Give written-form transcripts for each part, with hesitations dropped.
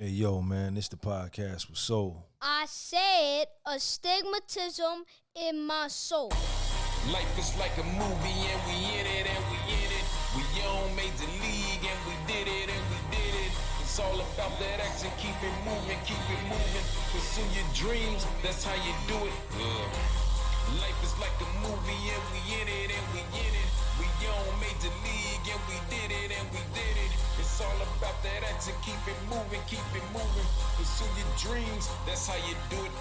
Hey, yo, man, this the podcast with Soul. I said astigmatism in my soul. Life is like a movie and we in it and we in it. We on Major League and we did it and we did it. It's all about that action, keep it moving, keep it moving. Pursue your dreams, that's how you do it. Life is like a movie and we in it and we in it. We on Major League and we did it and we did it. It's all about that action, keep it moving, keep it moving. Pursue your dreams, that's how you do it.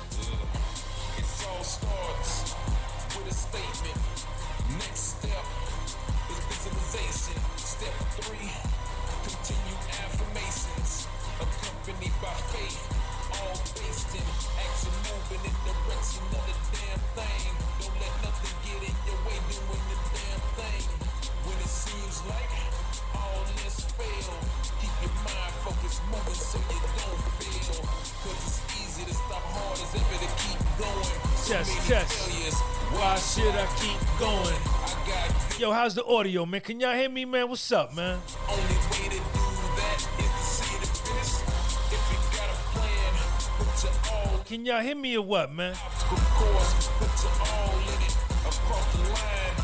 It all starts with a statement. Next step is visualization. Step 3, continue affirmations. Accompanied by faith, all based in action, moving in direction of the damn thing. Don't let nothing get in your way doing the damn thing. When it seems like all this fail, keep your mind focused, moving so you don't fail. Cause it's easy to stop, hard as ever to keep going. Test. Why should I keep going? Yo, how's the audio, man? Can y'all hear me, man? What's up, man? Only way to do that is to see the finish. If you got a plan, put your all. Can y'all hear me or what, man? Obstacle course, put your all in it. Across the line,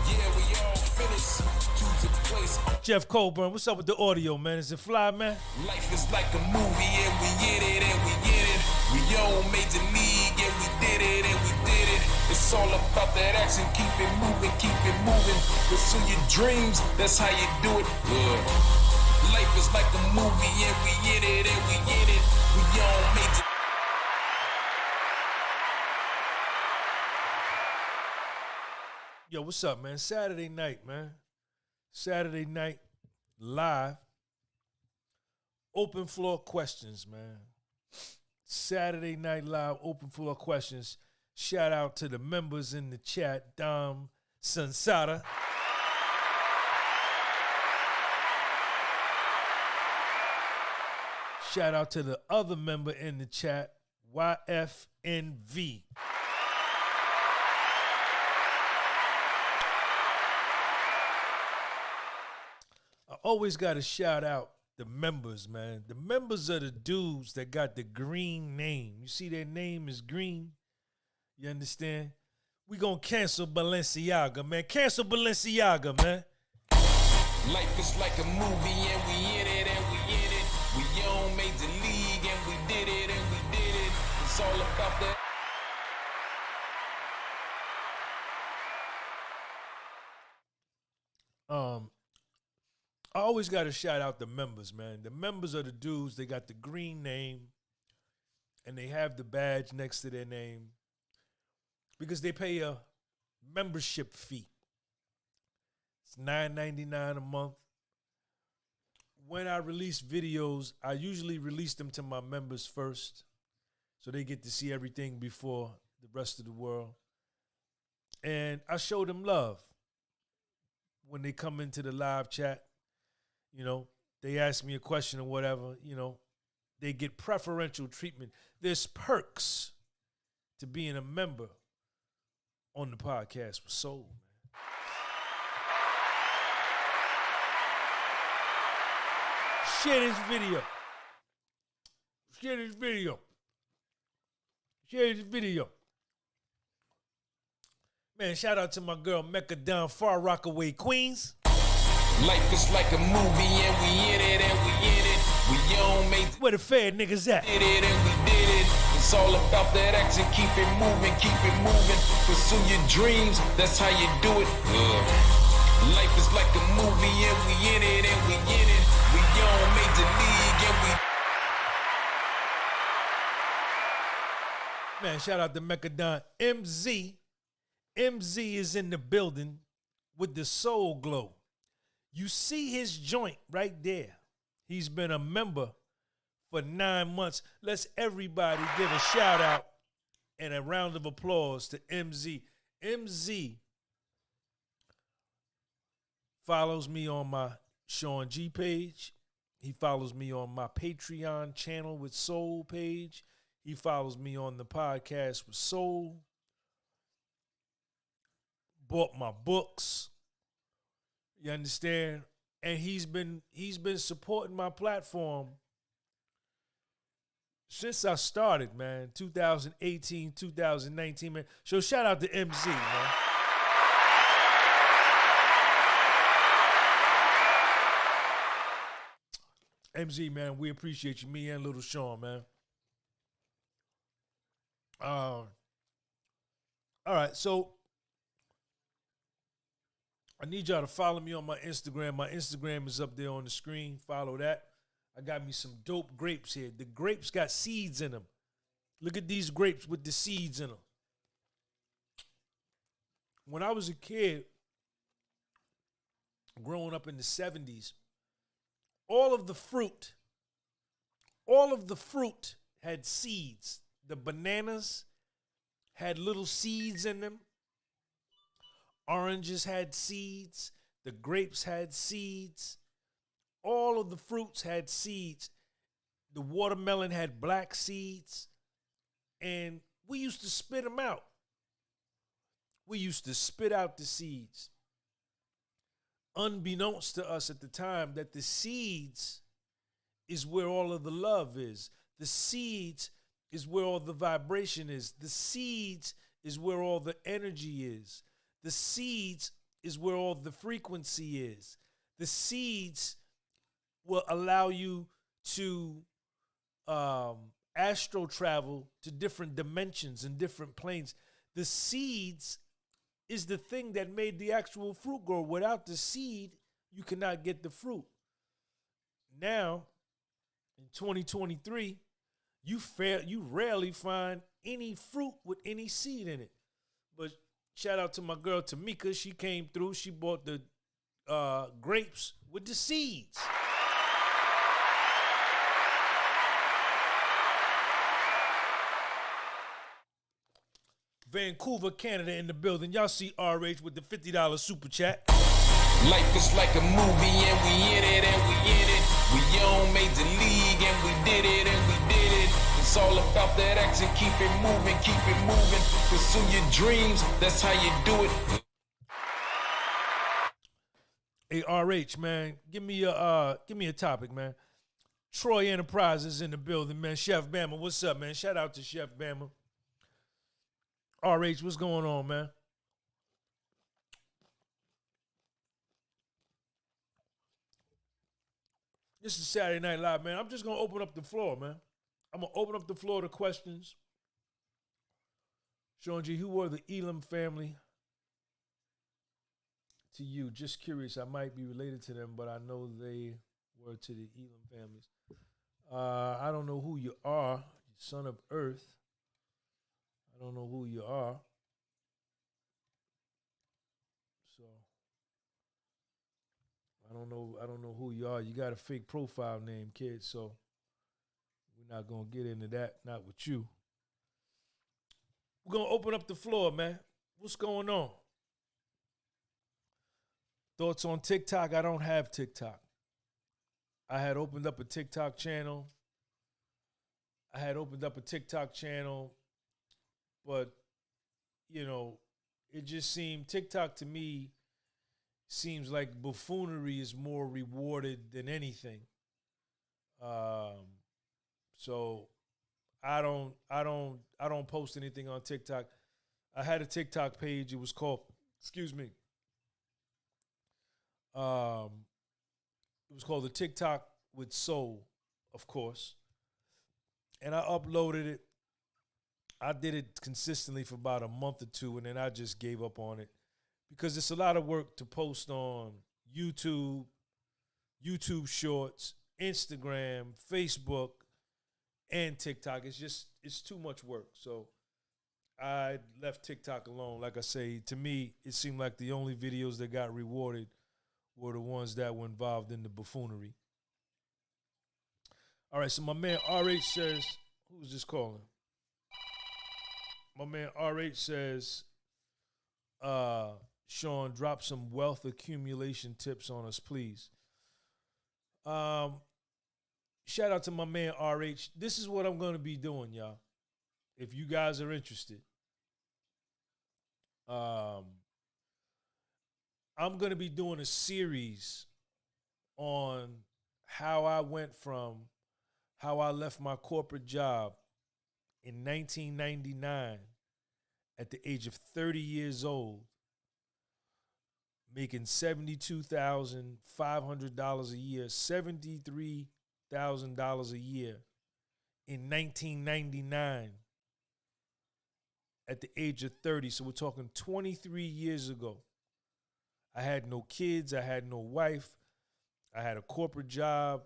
yeah, we all finished. Choose a place. Jeff Colburn, what's up with the audio, man? Is it fly, man? Life is like a movie and we in it and we in it. We on Major League and we did it and we did it. It's all about that action, keep it moving, keep it moving. Pursue your dreams, that's how you do it. Life is like a movie and we in it and we in it. We on Major. Yo, what's up, man? Saturday night, man. Saturday night, live. Open floor questions, man. Saturday night live, open floor questions. Shout out to the members in the chat, Dom Sansada. Shout out to the other member in the chat, YFNV. I always got to shout out the members, man. The members are the dudes that got the green name. You see their name is green? You understand? We gonna cancel Balenciaga, man. Cancel Balenciaga, man. Life is like a movie and we in it and we in it. We on Major League and we did it and we did it. It's all about that. I always got to shout out the members, man. The members are the dudes, they got the green name and they have the badge next to their name because they pay a membership fee. It's $9.99 a month. When I release videos, I usually release them to my members first so they get to see everything before the rest of the world. And I show them love when they come into the live chat. You know, they ask me a question or whatever, you know, they get preferential treatment. There's perks to being a member on the podcast with Soul, man. Share this video. Share this video. Share this video. Man, shout out to my girl Mecca down Far Rockaway, Queens. Life is like a movie and we in it and we in it. We on Major. Where the fair niggas at? Did it and we did it. It's all about that action, keep it moving, keep it moving. Pursue your dreams, that's how you do it. Life is like a movie and we in it and we in it. We on Major League and we. Man, shout out to Mecca Don. MZ is in the building with the Soul Glow. You see his joint right there. He's been a member for 9 months. Let's everybody give a shout out and a round of applause to MZ. MZ follows me on my Sean G page. He follows me on my Patreon channel with Soul page. He follows me on the podcast with Soul. Bought my books. You understand? And he's been supporting my platform since I started, man, 2018, 2019, man. So shout out to MZ, man. MZ, man, we appreciate you, me and Little Sean, man. All right, so I need y'all to follow me on my Instagram. My Instagram is up there on the screen. Follow that. I got me some dope grapes here. The grapes got seeds in them. Look at these grapes with the seeds in them. When I was a kid, growing up in the 70s, all of the fruit had seeds. The bananas had little seeds in them. Oranges had seeds. The grapes had seeds. All of the fruits had seeds. The watermelon had black seeds. And we used to spit them out. We used to spit out the seeds. Unbeknownst to us at the time that the seeds is where all of the love is. The seeds is where all the vibration is. The seeds is where all the energy is. The seeds is where all the frequency is. The seeds will allow you to astro travel to different dimensions and different planes. The seeds is the thing that made the actual fruit grow. Without the seed, you cannot get the fruit. Now, in 2023, you rarely find any fruit with any seed in it. But shout out to my girl Tamika. She came through. She bought the grapes with the seeds. Vancouver, Canada in the building. Y'all see RH with the $50 super chat. Life is like a movie and we in it and we in it. We on Major League and we did it and we did it. It's all about that action, keep it moving, pursue your dreams, that's how you do it. Hey RH, man, give me a topic, man. Troy Enterprises in the building, man. Chef Bama, what's up, man? Shout out to Chef Bama. RH, what's going on, man? This is Saturday Night Live, man. I'm just going to open up the floor, man. I'm going to open up the floor to questions. Sean G, who were the Elam family to you? Just curious. I might be related to them, but I know they were to the Elam families. I don't know who you are, son of Earth. I don't know who you are. So I don't know who you are. You got a fake profile name, kid, so we're not gonna get into that, not with you. We're gonna open up the floor, man. What's going on? Thoughts on TikTok? I don't have TikTok. I had opened up a TikTok channel. But, you know, it just seemed, TikTok to me seems like buffoonery is more rewarded than anything. So I don't post anything on TikTok. I had a TikTok page. It was called, it was called the TikTok with Soul, of course. And I uploaded it. I did it consistently for about a month or two, and then I just gave up on it because it's a lot of work to post on YouTube, YouTube Shorts, Instagram, Facebook, and TikTok. It's too much work. So I left TikTok alone. Like I say, to me, it seemed like the only videos that got rewarded were the ones that were involved in the buffoonery. All right, so my man RH says, who's this calling? My man RH says, Sean, drop some wealth accumulation tips on us, please. Shout out to my man RH. This is what I'm going to be doing, y'all. If you guys are interested. I'm going to be doing a series on how I went from how I left my corporate job in 1999 at the age of 30 years old, making $72,500 a year, $73,000 a year in 1999 at the age of 30. So we're talking 23 years ago. I had no kids. I had no wife. I had a corporate job.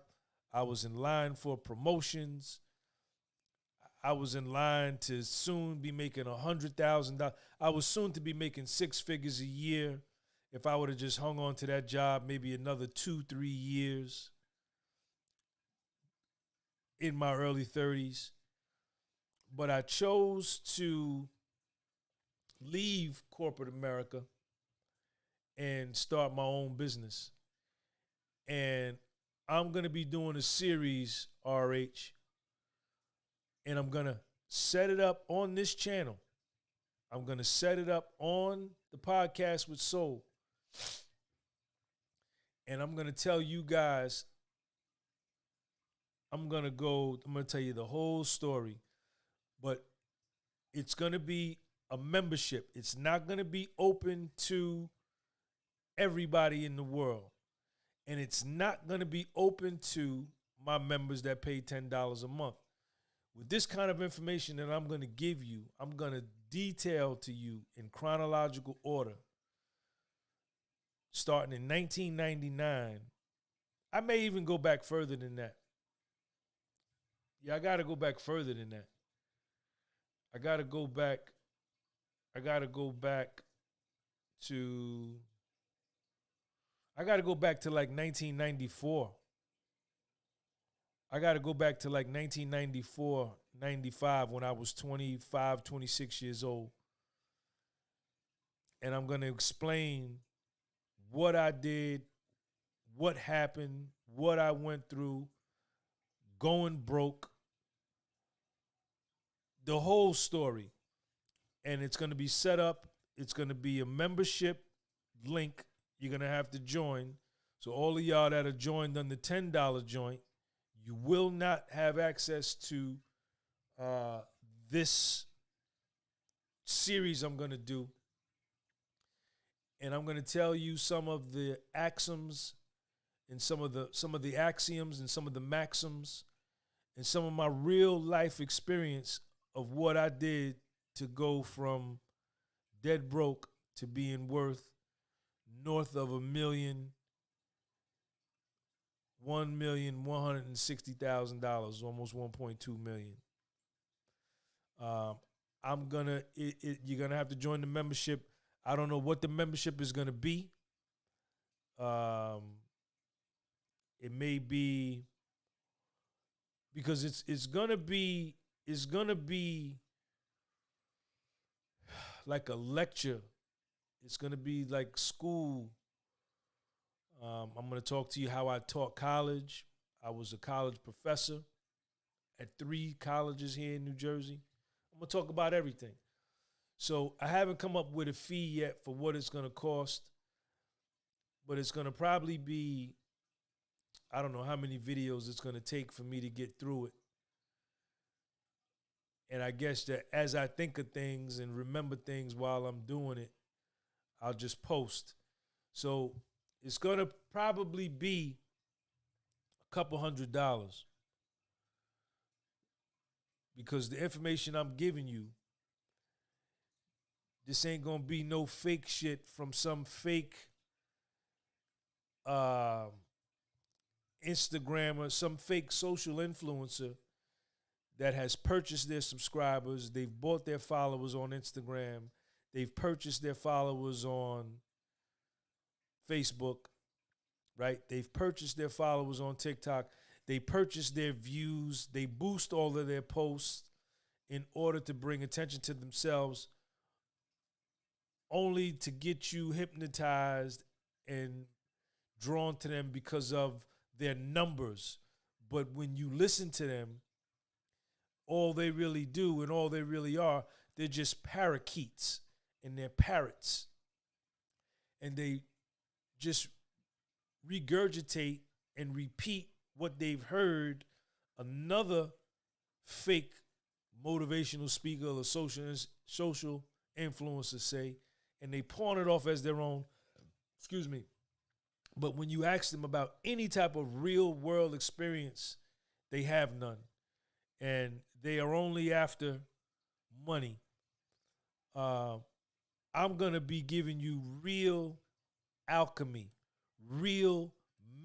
I was in line for promotions. I was in line to soon be making $100,000. I was soon to be making six figures a year. If I would have just hung on to that job, maybe another 2-3 years in my early 30s. But I chose to leave corporate America and start my own business. And I'm going to be doing a series, RH, and I'm going to set it up on this channel. I'm going to set it up on the Podcast with Soul. And I'm going to tell you guys, I'm going to tell you the whole story, but it's going to be a membership. It's not going to be open to everybody in the world. And it's not going to be open to my members that pay $10 a month. With this kind of information that I'm going to give you, I'm going to detail to you in chronological order. Starting in 1999, I may even go back further than that. Yeah, I got to go back further than that. I got to go back to like 1994. I got to go back to like 1994, 95 when I was 25, 26 years old. And I'm going to explain what I did, what happened, what I went through, going broke, the whole story. And it's going to be set up. It's going to be a membership link. You're going to have to join. So all of y'all that are joined on the $10 joint, you will not have access to this series I'm going to do. And I'm going to tell you some of the axioms and some of the axioms and some of the maxims and some of my real life experience of what I did to go from dead broke to being worth north of $1,160,000, almost 1.2 million. You're gonna have to join the membership. I don't know what the membership is gonna be. It may be because it's gonna be like a lecture. It's gonna be like school. I'm going to talk to you how I taught college. I was a college professor at 3 colleges here in New Jersey. I'm going to talk about everything. So I haven't come up with a fee yet for what it's going to cost, but it's going to probably be, I don't know how many videos it's going to take for me to get through it. And I guess that as I think of things and remember things while I'm doing it, I'll just post. So it's going to probably be a couple $100 because the information I'm giving you, this ain't going to be no fake shit from some fake Instagrammer, some fake social influencer that has purchased their subscribers. They've bought their followers on Instagram. They've purchased their followers on Facebook, right? They've purchased their followers on TikTok. They purchase their views. They boost all of their posts in order to bring attention to themselves, only to get you hypnotized and drawn to them because of their numbers. But when you listen to them, all they really do and all they really are, they're just parakeets and they're parrots. And they just regurgitate and repeat what they've heard another fake motivational speaker or social influencer say, and they pawn it off as their own. Excuse me. But when you ask them about any type of real world experience, they have none. And they are only after money. I'm going to be giving you real alchemy, real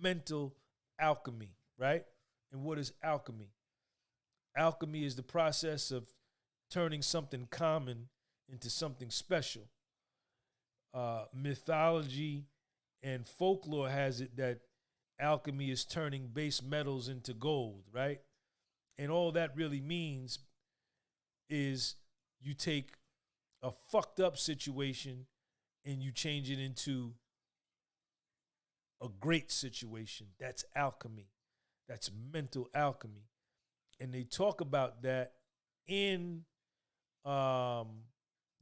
mental alchemy, right? And what is alchemy? Alchemy is the process of turning something common into something special. Mythology and folklore has it that alchemy is turning base metals into gold, right? And all that really means is you take a fucked up situation and you change it into a great situation. That's alchemy. That's mental alchemy. And they talk about that in the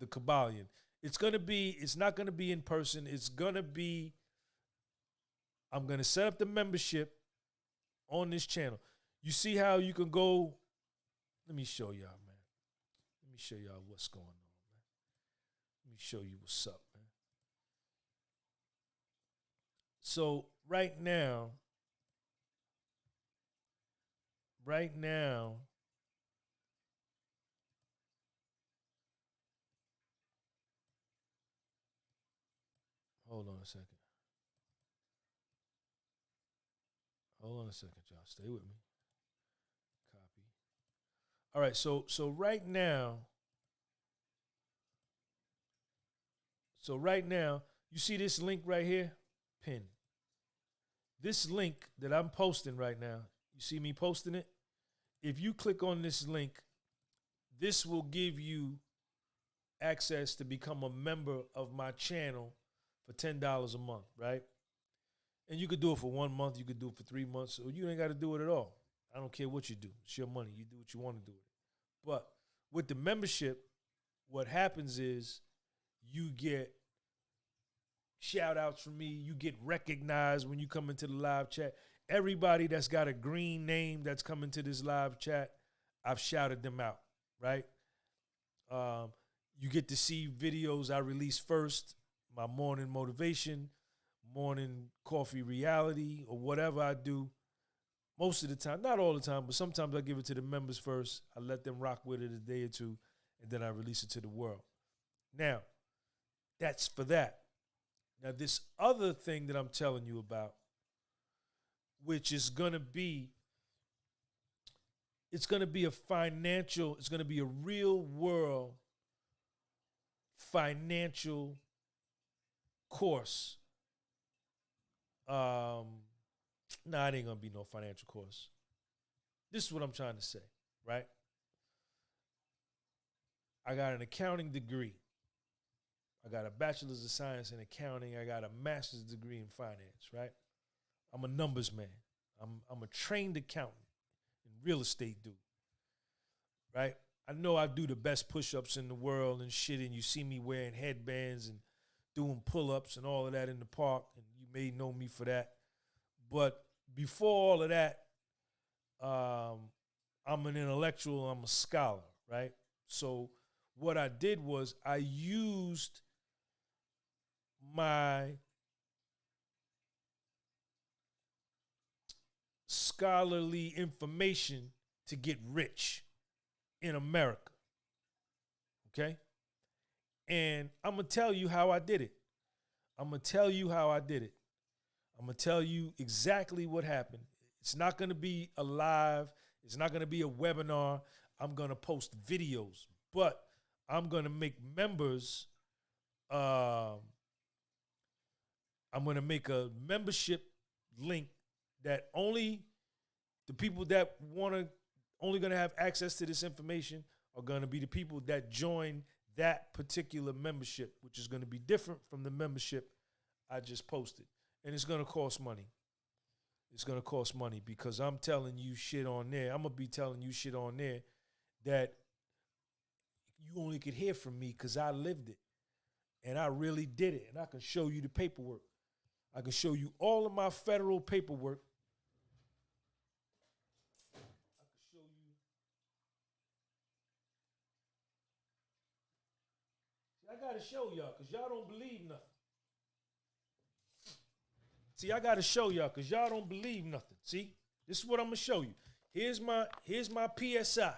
Kabbalion. It's not gonna be in person. It's gonna be, I'm gonna set up the membership on this channel. You see how you can go, let me show y'all, man. Let me show y'all what's going on, man. Let me show you what's up, man. So right now, hold on a second. Hold on a second, y'all. Stay with me. Copy. All right, so right now, you see this link right here? Pin. This link that I'm posting right now, you see me posting it? If you click on this link, this will give you access to become a member of my channel for $10 a month, right? And you could do it for 1 month, you could do it for 3 months, or you ain't got to do it at all. I don't care what you do. It's your money. You do what you want to do with it. But with the membership, what happens is you get shout outs from me. You get recognized when you come into the live chat. Everybody that's got a green name that's coming to this live chat, I've shouted them out, right? You get to see videos I release first, my morning motivation, morning coffee reality, or whatever I do. Most of the time, not all the time, but sometimes I give it to the members first. I let them rock with it a day or two, and then I release it to the world. Now, that's for that. Now, this other thing that I'm telling you about, which is going to be, it's going to be a real world financial course. Nah, it ain't going to be no financial course. This is what I'm trying to say, right? I got an accounting degree. I got a bachelor's of science in accounting. I got a master's degree in finance, right? I'm a numbers man. I'm a trained accountant and real estate dude, right? I know I do the best push-ups in the world and shit, and you see me wearing headbands and doing pull-ups and all of that in the park, and you may know me for that. But before all of that, I'm an intellectual, I'm a scholar, right? So what I did was I used my scholarly information to get rich in America, okay? And I'm going to tell you how I did it. I'm going to tell you exactly what happened. It's not going to be a live. It's not going to be a webinar. I'm going to post videos, but I'm going to make members. I'm going to make a membership link that only the people that only going to have access to this information are going to be the people that join that particular membership, which is going to be different from the membership I just posted. And it's going to cost money. It's going to cost money because I'm telling you shit on there. I'm going to be telling you shit on there that you only could hear from me because I lived it. And I really did it. And I can show you the paperwork. I can show you all of my federal paperwork. I to show y'all because y'all don't believe nothing. See, I got to show y'all because y'all don't believe nothing. See, this is what I'm going to show you. Here's my PSI.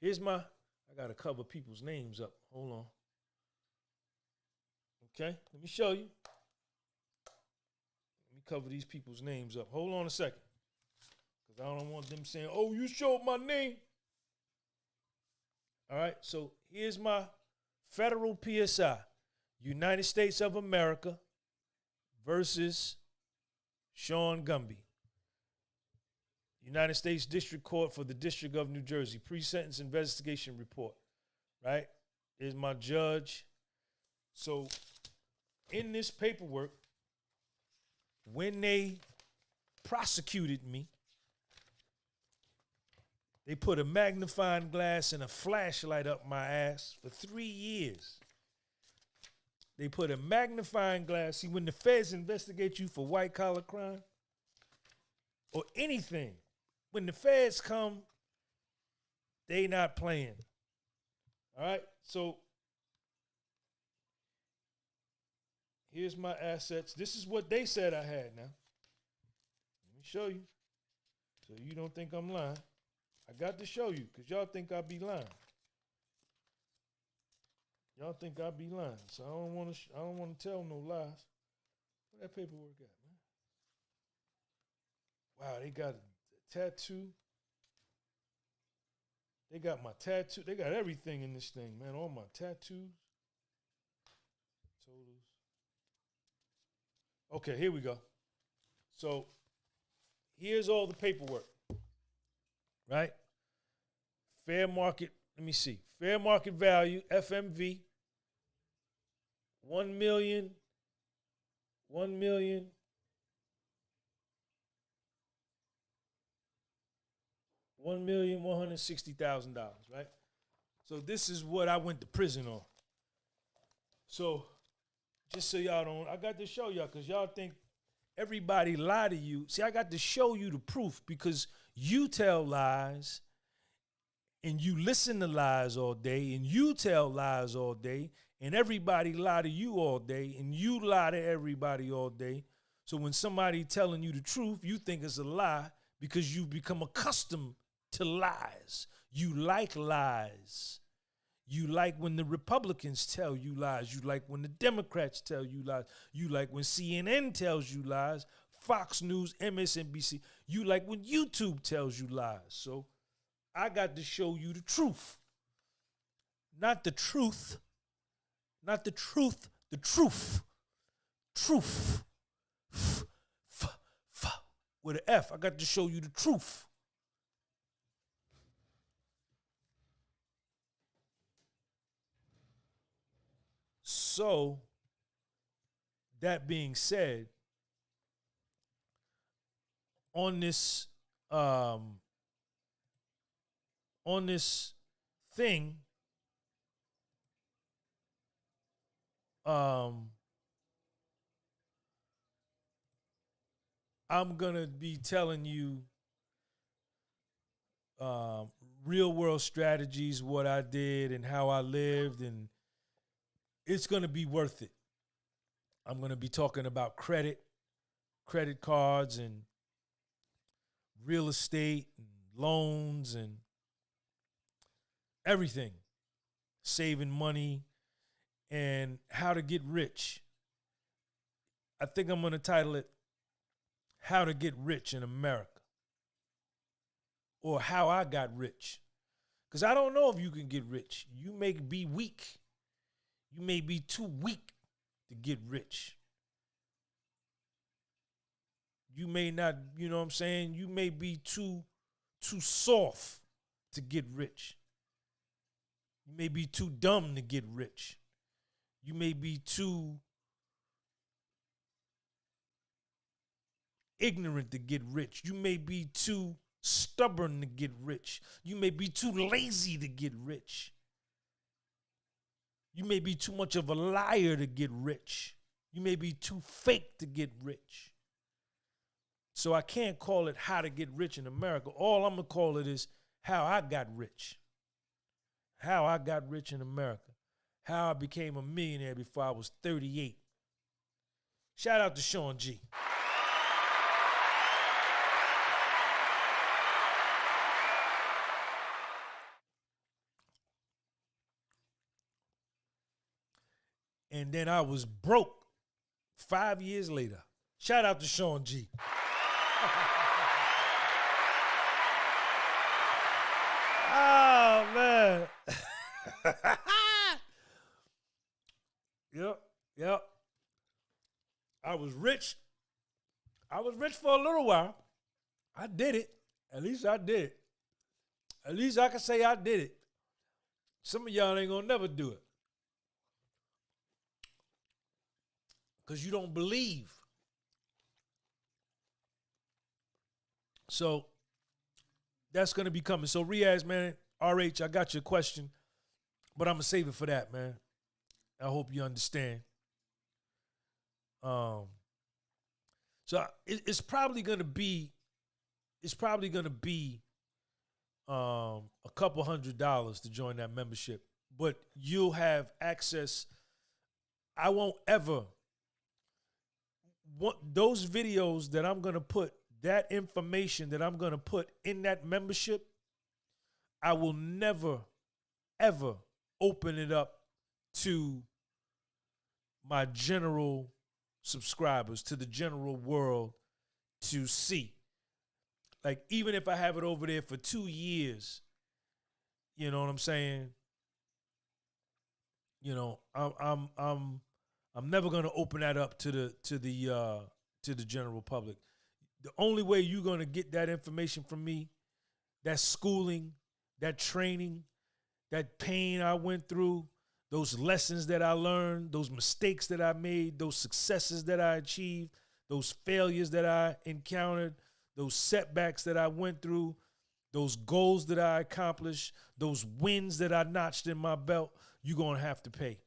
I got to cover people's names up. Hold on. Okay, let me show you. Let me cover these people's names up. Hold on a second. Because I don't want them saying, oh, you showed my name. All right, so here's my federal PSI. United States of America versus Sean Gunby. United States District Court for the District of New Jersey. Pre-sentence investigation report. Right? Here's my judge. So in this paperwork, when they prosecuted me, they put a magnifying glass and a flashlight up my ass for 3 years. They put a magnifying glass. See, when the feds investigate you for white-collar crime or anything, when the feds come, they not playing. All right? So here's my assets. This is what they said I had now. Let me show you so you don't think I'm lying. I got to show you because y'all think I be lying. Y'all think I be lying, so I don't want to tell no lies. Where that paperwork at, man? Wow, they got a tattoo. They got my tattoo. They got everything in this thing, man. All my tattoos. Totals. Okay, here we go. So here's all the paperwork. Right? Fair market, let me see. Fair market value, FMV, 1 million, $1,160,000, right? So this is what I went to prison on. So just so y'all don't, I got to show y'all because y'all think everybody lie to you. See, I got to show you the proof because you tell lies and you listen to lies all day and you tell lies all day and everybody lie to you all day and you lie to everybody all day. So when somebody telling you the truth, you think it's a lie because you've become accustomed to lies. You like lies. You like when the Republicans tell you lies. You like when the Democrats tell you lies. You like when CNN tells you lies, Fox News, MSNBC. You like when YouTube tells you lies. So I got to show you the truth. Not the truth. Not the truth. The truth. Truth. With an F. I got to show you the truth. So, that being said, on this thing, I'm gonna be telling you real world strategies, what I did and how I lived, and it's gonna be worth it. I'm gonna be talking about credit cards, and real estate, and loans, and everything. Saving money, and how to get rich. I think I'm gonna title it How to Get Rich in America, or How I Got Rich. Because I don't know if you can get rich. You may be weak. You may be too weak to get rich. You may not, you know what I'm saying? You may be too soft to get rich. You may be too dumb to get rich. You may be too ignorant to get rich. You may be too stubborn to get rich. You may be too lazy to get rich. You may be too much of a liar to get rich. You may be too fake to get rich. So I can't call it How to Get Rich in America. All I'm going to call it is How I Got Rich. How I got rich in America. how I became a millionaire before I was 38. Shout out to Sean G. And then I was broke 5 years later. Shout out to Sean G. Oh, man. Yep. I was rich. I was rich for a little while. I did it. At least I did it. At least I can say I did it. Some of y'all ain't gonna never do it. Because you don't believe. So that's going to be coming. So Riaz, man, RH, I got your question, but I'm going to save it for that, man. I hope you understand. So it's probably going to be, a couple $100 to join that membership, but you'll have access. I won't ever want those videos that I'm going to put, that information that I'm going to put in that membership. I will never, ever open it up to my general subscribers, to the general world to see. Like, even if I have it over there for 2 years, you know what I'm saying? You know, I'm never gonna open that up to the general public. The only way you're gonna get that information from me, that schooling, that training, that pain I went through, those lessons that I learned, those mistakes that I made, those successes that I achieved, those failures that I encountered, those setbacks that I went through, those goals that I accomplished, those wins that I notched in my belt, you're gonna have to pay.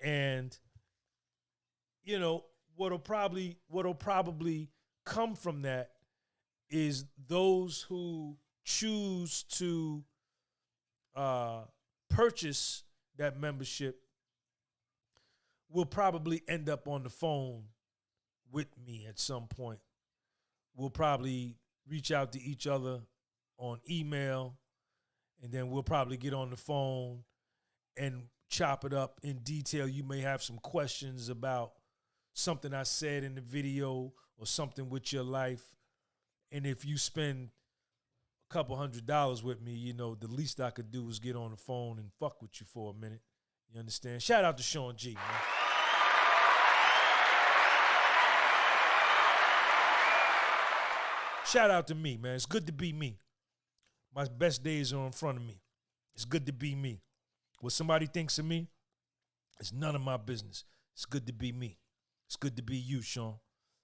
And, you know, what'll probably come from that is those who choose to purchase that membership will probably end up on the phone with me at some point. We'll probably reach out to each other on email, and then we'll probably get on the phone and chop it up in detail. You may have some questions about something I said in the video or something with your life. And if you spend a couple $100 with me, you know, the least I could do is get on the phone and fuck with you for a minute. You understand? Shout out to Sean G, man. Shout out to me, man. It's good to be me. My best days are in front of me. It's good to be me. What somebody thinks of me, it's none of my business. It's good to be me. It's good to be you, Sean.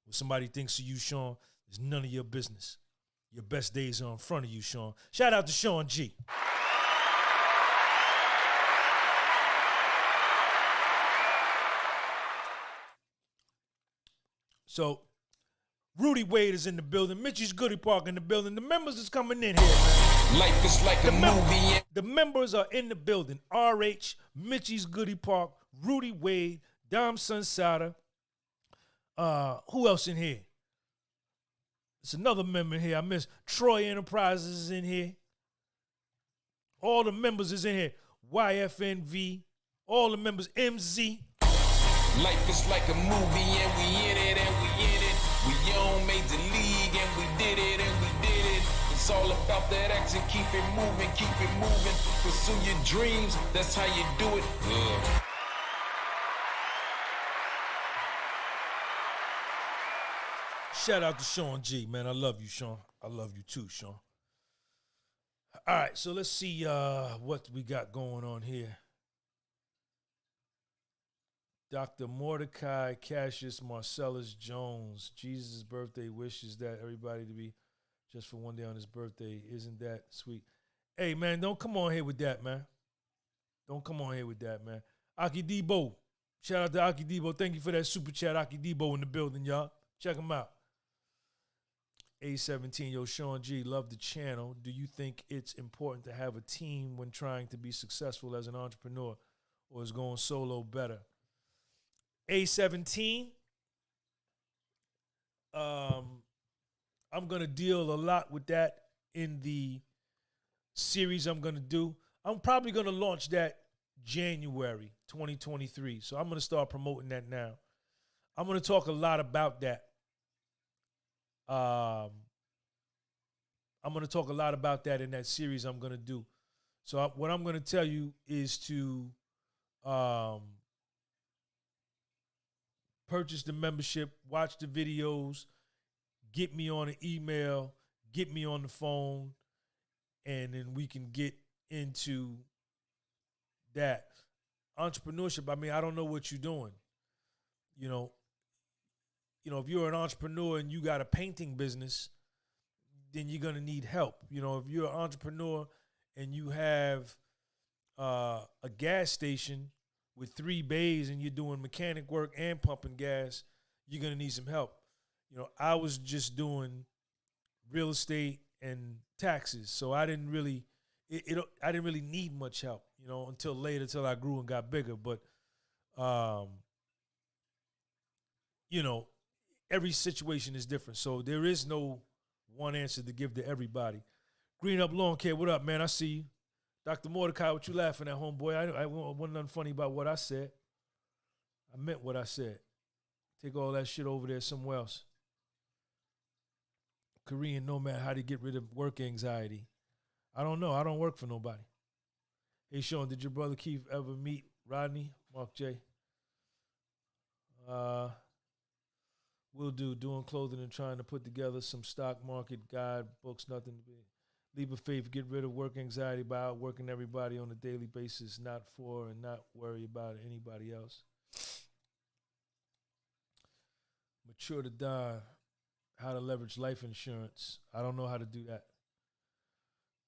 What somebody thinks of you, Sean, it's none of your business. Your best days are in front of you, Sean. Shout out to Sean G. So, Rudy Wade is in the building. Mitchie's Goody Park in the building. The members is coming in here, man. Life is like a movie. The members are in the building. RH, Mitchie's Goody Park, Rudy Wade, Dom Sunsada. Who else in here? There's another member here. I miss Troy Enterprises is in here. All the members is in here. YFNV. All the members. MZ. Life is like a movie and we in it and we in it. We on Major League and we did it and we did it. It's all about that action, keep it moving, pursue your dreams, that's how you do it. Shout out to Sean G, man. I love you, Sean. I love you too, Sean. All right, so let's see what we got going on here. Dr. Mordecai Cassius Marcellus Jones. Jesus' birthday wishes that everybody to be just for one day on his birthday. Isn't that sweet? Hey, man, don't come on here with that, man. Don't come on here with that, man. Aki Debo. Shout out to Aki Debo. Thank you for that super chat. Aki Debo in the building, y'all. Check him out. A17, yo, Sean G, love the channel. Do you think it's important to have a team when trying to be successful as an entrepreneur, or is going solo better? A17, I'm going to deal a lot with that in the series I'm going to do. I'm probably going to launch that January 2023. So I'm going to start promoting that now. I'm going to talk a lot about that. I'm going to talk a lot about that in that series I'm going to do. So what I'm going to tell you is to purchase the membership, watch the videos, get me on an email, get me on the phone, and then we can get into that. Entrepreneurship, I mean, I don't know what you're doing. You know, if you're an entrepreneur and you got a painting business, then you're going to need help. You know, if you're an entrepreneur and you have a gas station with 3 bays and you're doing mechanic work and pumping gas, you're going to need some help. You know, I was just doing real estate and taxes, so I didn't really I didn't really need much help, you know, until later, till I grew and got bigger. But you know, every situation is different, so there is no one answer to give to everybody. Green Up Lawn Care, what up, man? I see you. Dr. Mordecai, what you laughing at, homeboy? I wasn't nothing funny about what I said. I meant what I said. Take all that shit over there somewhere else. Korean Nomad, how to get rid of work anxiety. I don't know. I don't work for nobody. Hey, Sean, did your brother Keith ever meet Rodney? Mark J. Will do. Doing clothing and trying to put together some stock market guide books. Nothing to be. Leap of faith. Get rid of work anxiety by outworking everybody on a daily basis. Not for and not worry about anybody else. Mature to die. How to leverage life insurance. I don't know how to do that.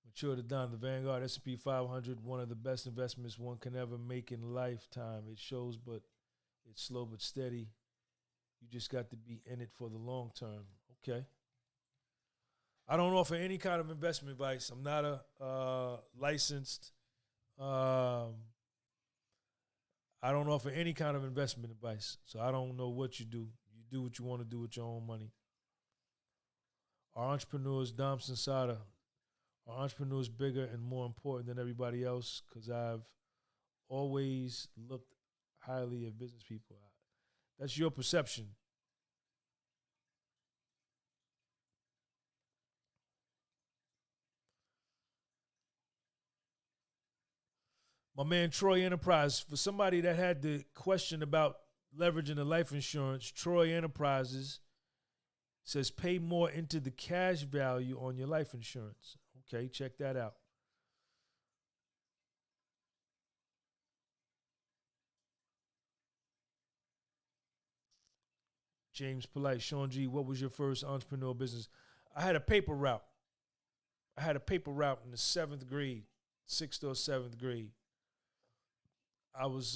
Mature to die. The Vanguard S&P 500, one of the best investments one can ever make in lifetime. It shows, but it's slow but steady. You just got to be in it for the long term. Okay. I don't offer any kind of investment advice. I'm not a licensed. I don't offer any kind of investment advice. So I don't know what you do. You do what you want to do with your own money. Are entrepreneurs, Domson Sada, are entrepreneurs bigger and more important than everybody else? Because I've always looked highly at business people. That's your perception. My man Troy Enterprise, for somebody that had the question about leveraging the life insurance, Troy Enterprises says pay more into the cash value on your life insurance. Okay, check that out. James Polite, Sean G, what was your first entrepreneurial business? I had a paper route. In the 7th grade, 6th or 7th grade. I was,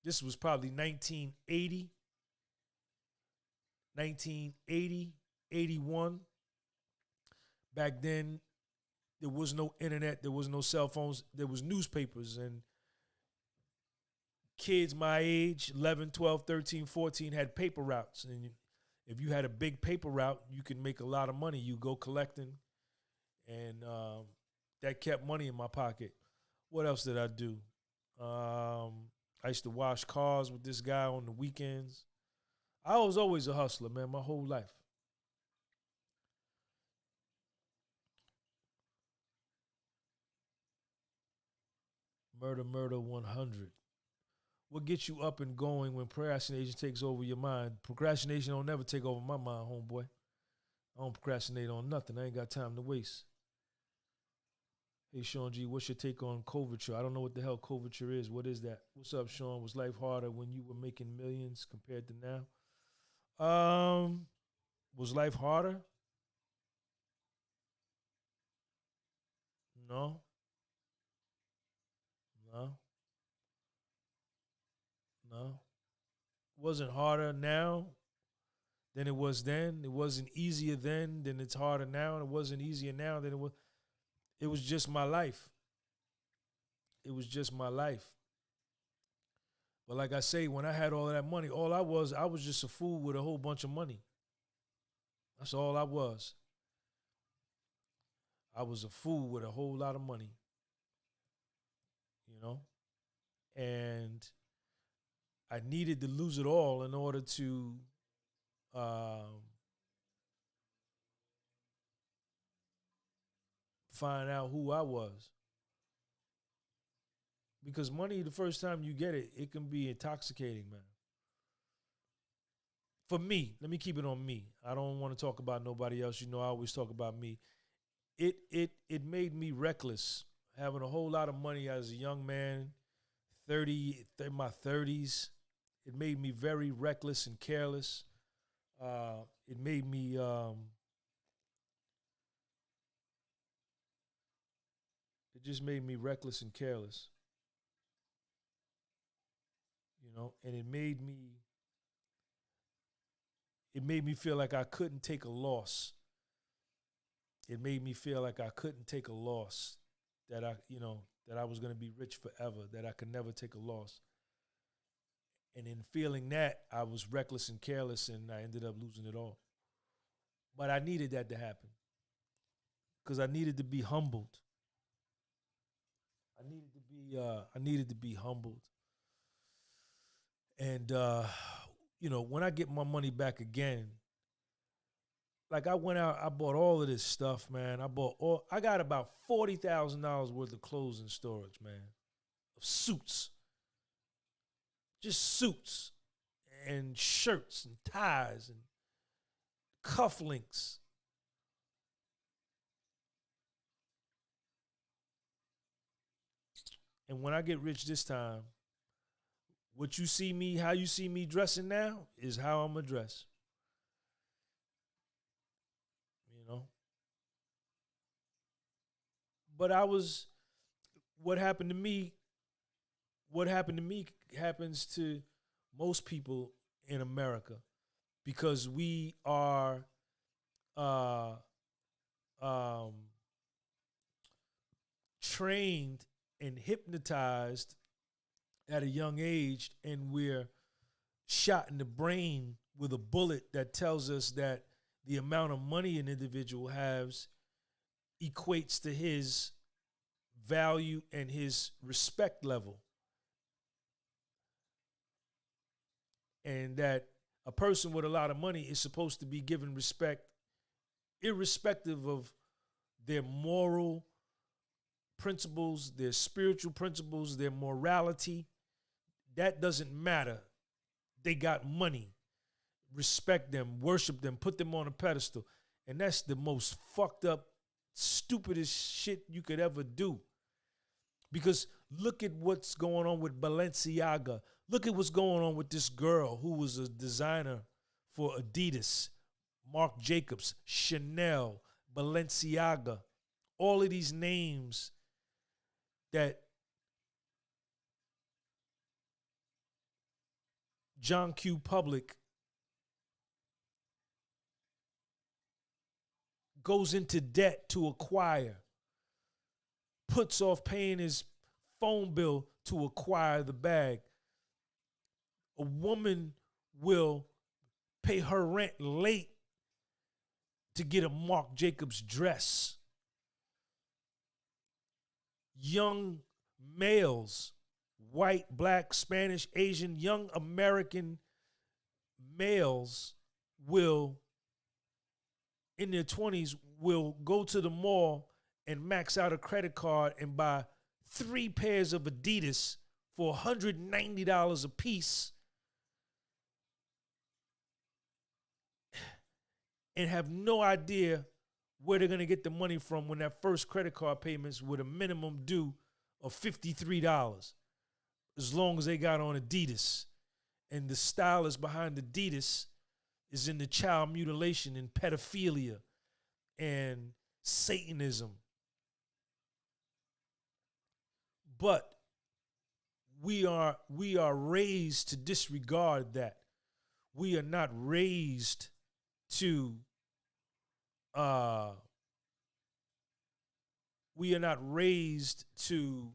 this was probably 1980, 81. Back then, there was no internet, there was no cell phones, there was newspapers, and kids my age, 11, 12, 13, 14, had paper routes. And if you had a big paper route, you could make a lot of money. You go collecting, and that kept money in my pocket. What else did I do? I used to wash cars with this guy on the weekends. I was always a hustler, man, my whole life. Murder 100. What gets you up and going when procrastination takes over your mind? Procrastination don't never take over my mind, homeboy. I don't procrastinate on nothing. I ain't got time to waste. Hey, Sean G, what's your take on coverture? I don't know what the hell coverture is. What is that? What's up, Sean? Was life harder when you were making millions compared to now? Was life harder? No. Wasn't harder now than it was then. It wasn't easier then than it's harder now. And it wasn't easier now than it was. It was just my life. It was just my life. But like I say, when I had all of that money, I was just a fool with a whole bunch of money. That's all I was. I was a fool with a whole lot of money. You know? And I needed to lose it all in order to find out who I was. Because money, the first time you get it, it can be intoxicating, man. For me, let me keep it on me. I don't want to talk about nobody else. You know, I always talk about me. It made me reckless, having a whole lot of money as a young man, in my 30s. It made me very reckless and careless. It made me it just made me reckless and careless. You know, and it made me feel like I couldn't take a loss. It made me feel like I couldn't take a loss, that I was going to be rich forever, that I could never take a loss. And in feeling that, I was reckless and careless, and I ended up losing it all. But I needed that to happen because I needed to be humbled. I needed to be humbled. And, when I get my money back again, like I went out, I bought all of this stuff, man. I got about $40,000 worth of clothes in storage, man, of suits. Just suits and shirts and ties and cufflinks. And when I get rich this time, how you see me dressing now is how I'm gonna dress. You know? But what happened to me happens to most people in America, because we are trained and hypnotized at a young age, and we're shot in the brain with a bullet that tells us that the amount of money an individual has equates to his value and his respect level. And that a person with a lot of money is supposed to be given respect irrespective of their moral principles, their spiritual principles, their morality. That doesn't matter. They got money. Respect them, worship them, put them on a pedestal. And that's the most fucked up, stupidest shit you could ever do. Because look at what's going on with Balenciaga. Look at what's going on with this girl who was a designer for Adidas, Marc Jacobs, Chanel, Balenciaga. All of these names that John Q. Public goes into debt to acquire, puts off paying his phone bill to acquire the bag. A woman will pay her rent late to get a Marc Jacobs dress. Young males, white, black, Spanish, Asian, young American males will, in their 20s, will go to the mall and max out a credit card and buy 3 pairs of Adidas for $190 a piece and have no idea where they're going to get the money from when that first credit card payment's with a minimum due of $53, as long as they got on Adidas. And the stylist behind Adidas is into child mutilation and pedophilia and Satanism. But we are raised to disregard that. We are not raised to we are not raised to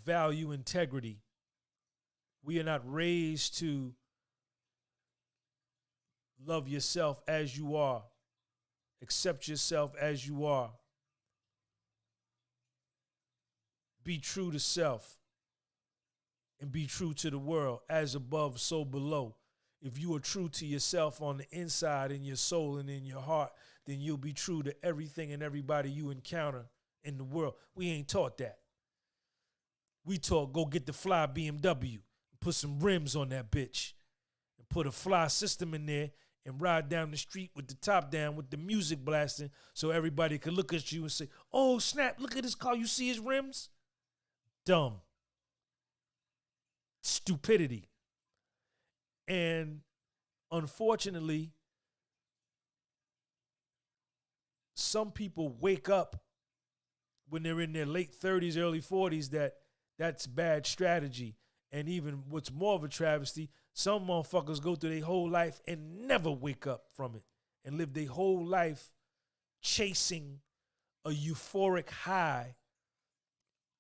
value integrity. We are not raised to love yourself as you are, accept yourself as you are, be true to self, and be true to the world, as above, so below. If you are true to yourself on the inside, in your soul and in your heart, then you'll be true to everything and everybody you encounter in the world. We ain't taught that. We taught go get the fly BMW, put some rims on that bitch, and put a fly system in there and ride down the street with the top down with the music blasting so everybody could look at you and say, oh, snap, look at this car. You see his rims? Dumb. Stupidity. And unfortunately, some people wake up when they're in their late 30s, early 40s that that's bad strategy. And even what's more of a travesty, some motherfuckers go through their whole life and never wake up from it and live their whole life chasing a euphoric high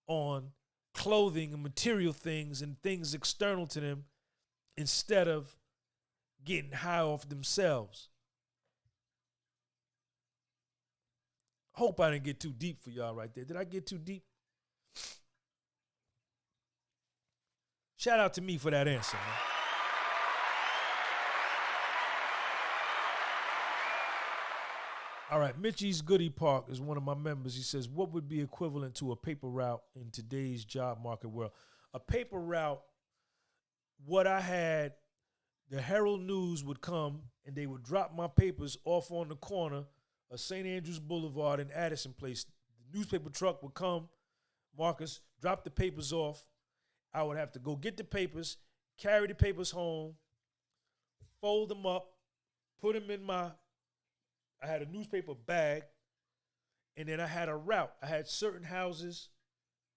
on clothing and material things and things external to them instead of getting high off themselves. Hope I didn't get too deep for y'all right there. Did I get too deep? Shout out to me for that answer, man. All right, Mitchie's Goodie Park is one of my members. He says, what would be equivalent to a paper route in today's job market world? A paper route, what I had, the Herald News would come and they would drop my papers off on the corner of St. Andrews Boulevard and Addison Place. The newspaper truck would come, Marcus, drop the papers off. I would have to go get the papers, carry the papers home, fold them up, put them in I had a newspaper bag, and then I had a route. I had certain houses,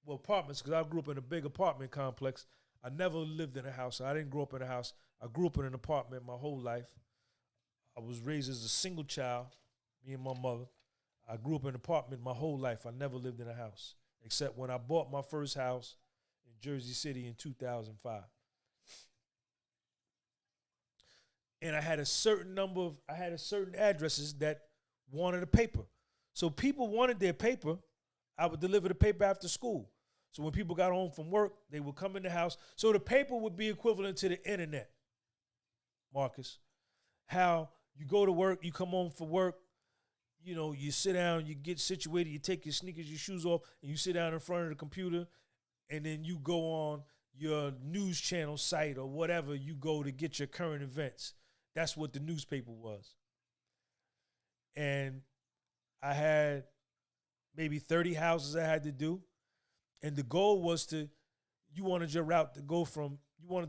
well, apartments, because I grew up in a big apartment complex. I never lived in a house. I didn't grow up in a house. I grew up in an apartment my whole life. I was raised as a single child, me and my mother. I grew up in an apartment my whole life. I never lived in a house, except when I bought my first house in Jersey City in 2005. And I had a certain addresses that wanted a paper. So people wanted their paper. I would deliver the paper after school. So when people got home from work, they would come in the house. So the paper would be equivalent to the internet, Marcus. How you go to work, you come home from work, you know, you sit down, you get situated, you take your sneakers, your shoes off, and you sit down in front of the computer, and then you go on your news channel site or whatever you go to get your current events. That's what the newspaper was. And I had maybe 30 houses I had to do. And the goal was you wanted to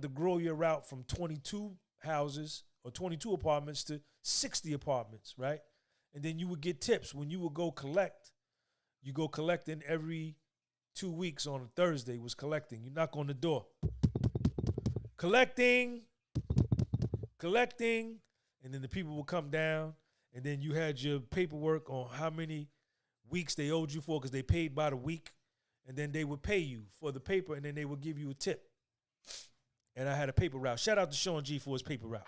grow your route from 22 houses or 22 apartments to 60 apartments, right? And then you would get tips. When you would go collect, you go collecting every 2 weeks on a Thursday was collecting. You knock on the door. Collecting. And then the people would come down, and then you had your paperwork on how many weeks they owed you for because they paid by the week, and then they would pay you for the paper, and then they would give you a tip. And I had a paper route. Shout out to Sean G for his paper route.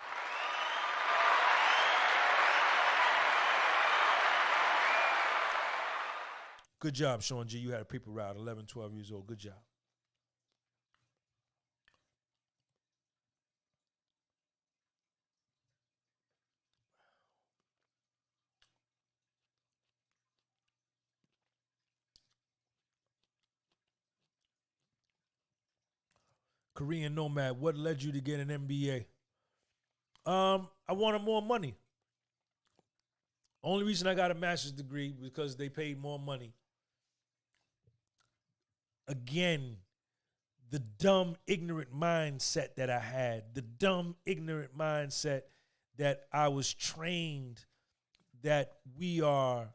Good job, Sean G. You had a paper route, 11, 12 years old. Good job. Korean Nomad, what led you to get an MBA? I wanted more money. Only reason I got a master's degree was because they paid more money. Again, the dumb, ignorant mindset that I had, the dumb, ignorant mindset that I was trained, that we are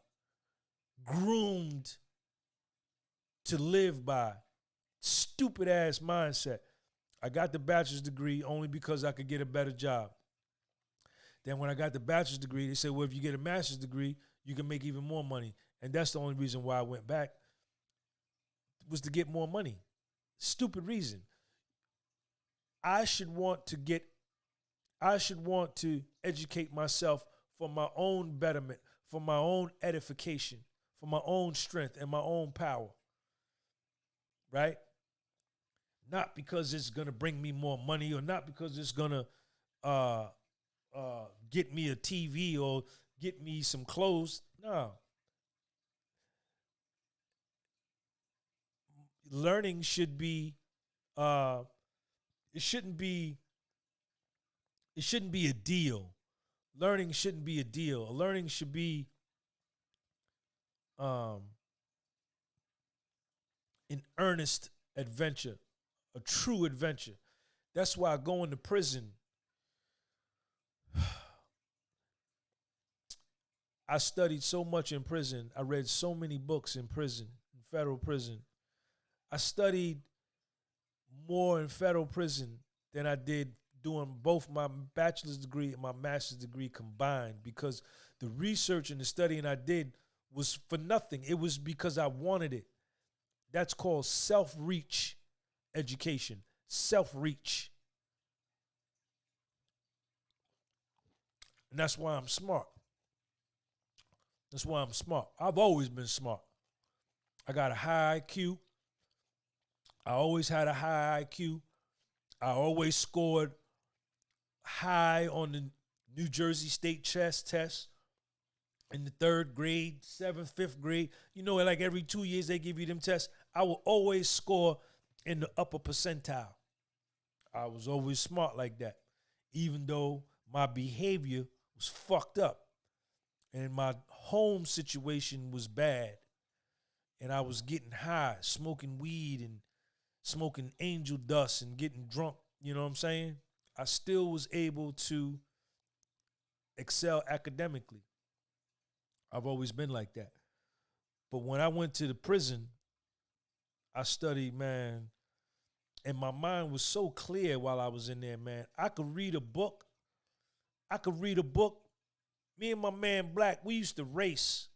groomed to live by. Stupid ass mindset. I got the bachelor's degree only because I could get a better job. Then when I got the bachelor's degree, they said, well, if you get a master's degree, you can make even more money. And that's the only reason why I went back, was to get more money. Stupid reason. I should want to educate myself for my own betterment, for my own edification, for my own strength and my own power. Right? Not because it's going to bring me more money, or not because it's going to get me a TV or get me some clothes. No. Learning should be, it shouldn't be a deal. Learning shouldn't be a deal. Learning should be an earnest adventure, a true adventure. That's why going to prison, I studied so much in prison. I read so many books in prison, in federal prison. I studied more in federal prison than I did doing both my bachelor's degree and my master's degree combined, because the research and the studying I did was for nothing. It was because I wanted it. That's called self-reach education. Self-reach. And that's why I'm smart. That's why I'm smart. I've always been smart. I got a high IQ. I always had a high IQ. I always scored high on the New Jersey State chess test in the 3rd grade, 7th, 5th grade. You know, like every 2 years they give you them tests. I will always score in the upper percentile. I was always smart like that, even though my behavior was fucked up and my home situation was bad. And I was getting high, smoking weed and smoking angel dust and getting drunk, you know what I'm saying? I still was able to excel academically. I've always been like that. But when I went to the prison, I studied, man, and my mind was so clear while I was in there, man. I could read a book. Me and my man Black, we used to race.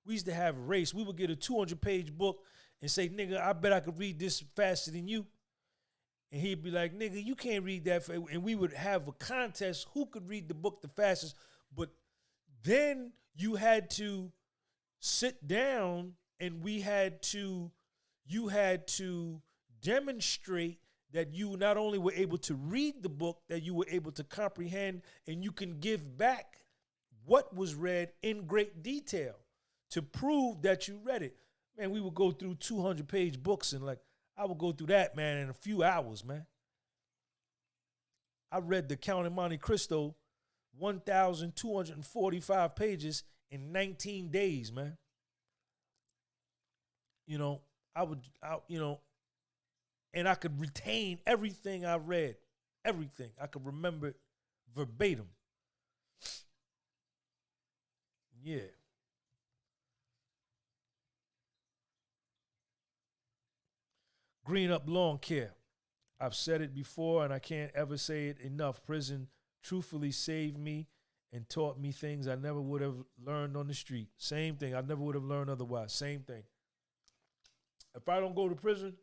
We used to have a race. We would get a 200-page book and say, nigga, I bet I could read this faster than you. And he'd be like, nigga, you can't read that. And we would have a contest who could read the book the fastest. But then you had to sit down and you had to demonstrate that you not only were able to read the book, that you were able to comprehend, and you can give back what was read in great detail to prove that you read it. Man, we would go through 200-page books, and I would go through that, man, in a few hours, man. I read The Count of Monte Cristo, 1,245 pages in 19 days, man. You know, and I could retain everything I read, everything. I could remember it verbatim. Yeah. Green Up Lawn Care. I've said it before and I can't ever say it enough. Prison truthfully saved me and taught me things I never would have learned on the street. Same thing. I never would have learned otherwise. Same thing. If I don't go to prison,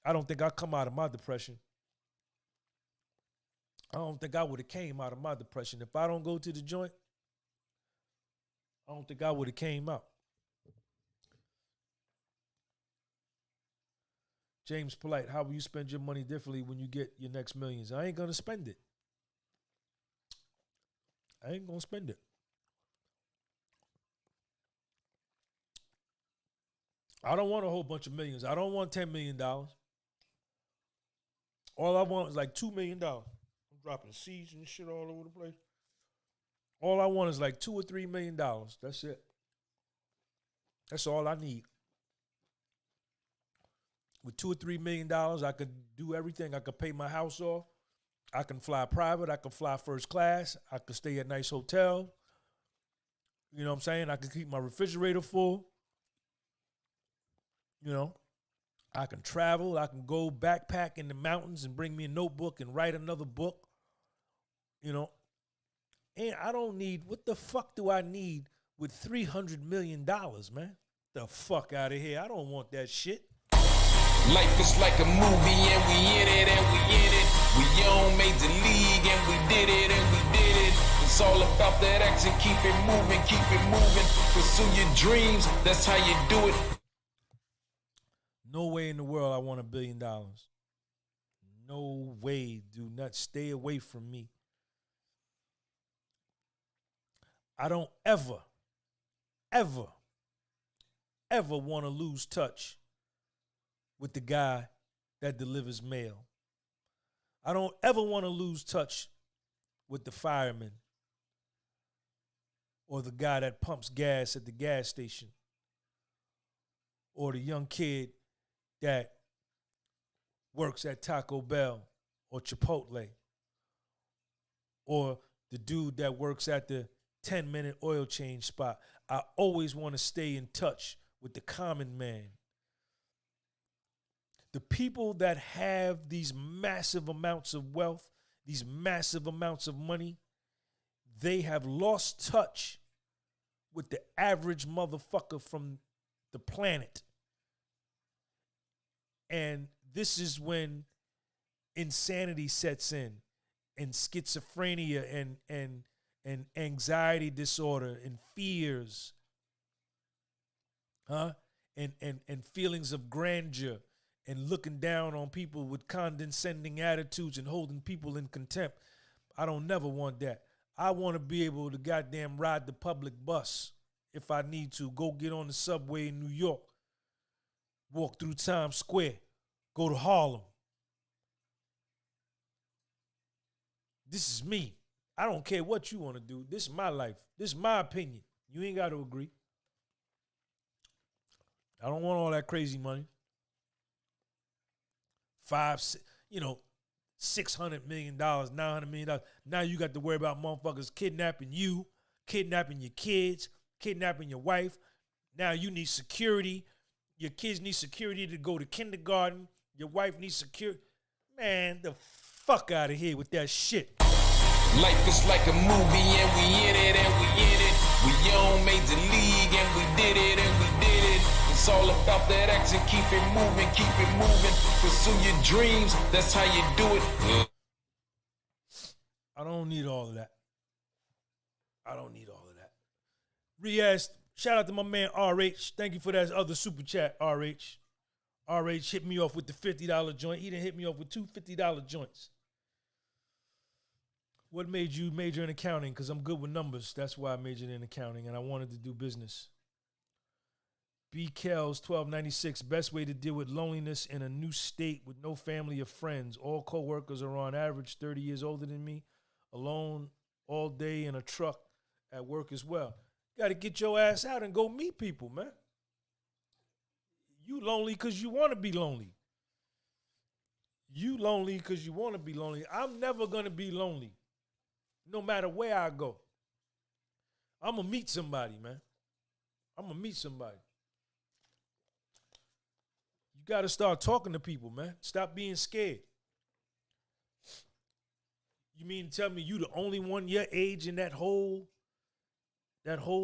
I don't think I'll come out of my depression. I don't think I would have came out of my depression. If I don't go to the joint, I don't think I would have came out. James Polite, how will you spend your money differently when you get your next millions? I ain't going to spend it. I ain't going to spend it. I don't want a whole bunch of millions. I don't want $10 million. All I want is like $2 million. I'm dropping seeds and shit all over the place. All I want is like $2 or $3 million. That's it. That's all I need. With $2 or $3 million, I could do everything. I could pay my house off. I can fly private. I can fly first class. I could stay at nice hotel. You know what I'm saying? I can keep my refrigerator full. You know, I can travel. I can go backpack in the mountains and bring me a notebook and write another book. You know, And I don't need, what the fuck do I need with $300 million, man? The fuck out of here. I don't want that shit. Life is like a movie and we in it and we in it. We on Major League and we did it and we did it. It's all about that action, keep it moving, keep it moving. Pursue your dreams, that's how you do it. No way in the world I want $1 billion. No way. Do not, stay away from me. I don't ever want to lose touch with the guy that delivers mail. I don't ever want to lose touch with the fireman or the guy that pumps gas at the gas station or the young kid that works at Taco Bell or Chipotle or the dude that works at the 10-minute oil change spot. I always want to stay in touch with the common man. The people that have these massive amounts of wealth, these massive amounts of money, they have lost touch with the average motherfucker from the planet. And this is when insanity sets in, and schizophrenia and anxiety disorder and fears, and feelings of grandeur and looking down on people with condescending attitudes and holding people in contempt. I don't never want that. I want to be able to goddamn ride the public bus if I need to, go get on the subway in New York, walk through Times Square, go to Harlem. This is me. I don't care what you want to do. This is my life. This is my opinion. You ain't got to agree. I don't want all that crazy money. $600 million, $900 million. Now you got to worry about motherfuckers kidnapping you, kidnapping your kids, kidnapping your wife. Now you need security. Your kids need security to go to kindergarten. Your wife needs security. Man, the fuck out of here with that shit. Life is like a movie and we in it and we in it. We on Major League and we did it and we did it. It's all about that action, keep it moving, keep it moving. Pursue your dreams, that's how you do it. I don't need all of that. I don't need all of that. Riaz, shout out to my man RH. Thank you for that other super chat, RH. RH hit me off with the $50 joint. He didn't hit me off with two $50 joints. What made you major in accounting? Because I'm good with numbers. That's why I majored in accounting, and I wanted to do business. B. Kells, 1296, best way to deal with loneliness in a new state with no family or friends. All co-workers are on average 30 years older than me, alone all day in a truck at work as well. You got to get your ass out and go meet people, man. You lonely because you want to be lonely. You lonely because you want to be lonely. I'm never going to be lonely, no matter where I go. I'm going to meet somebody, man. I'm going to meet somebody. You got to start talking to people, man. Stop being scared. You mean to tell me you the only one your age in that whole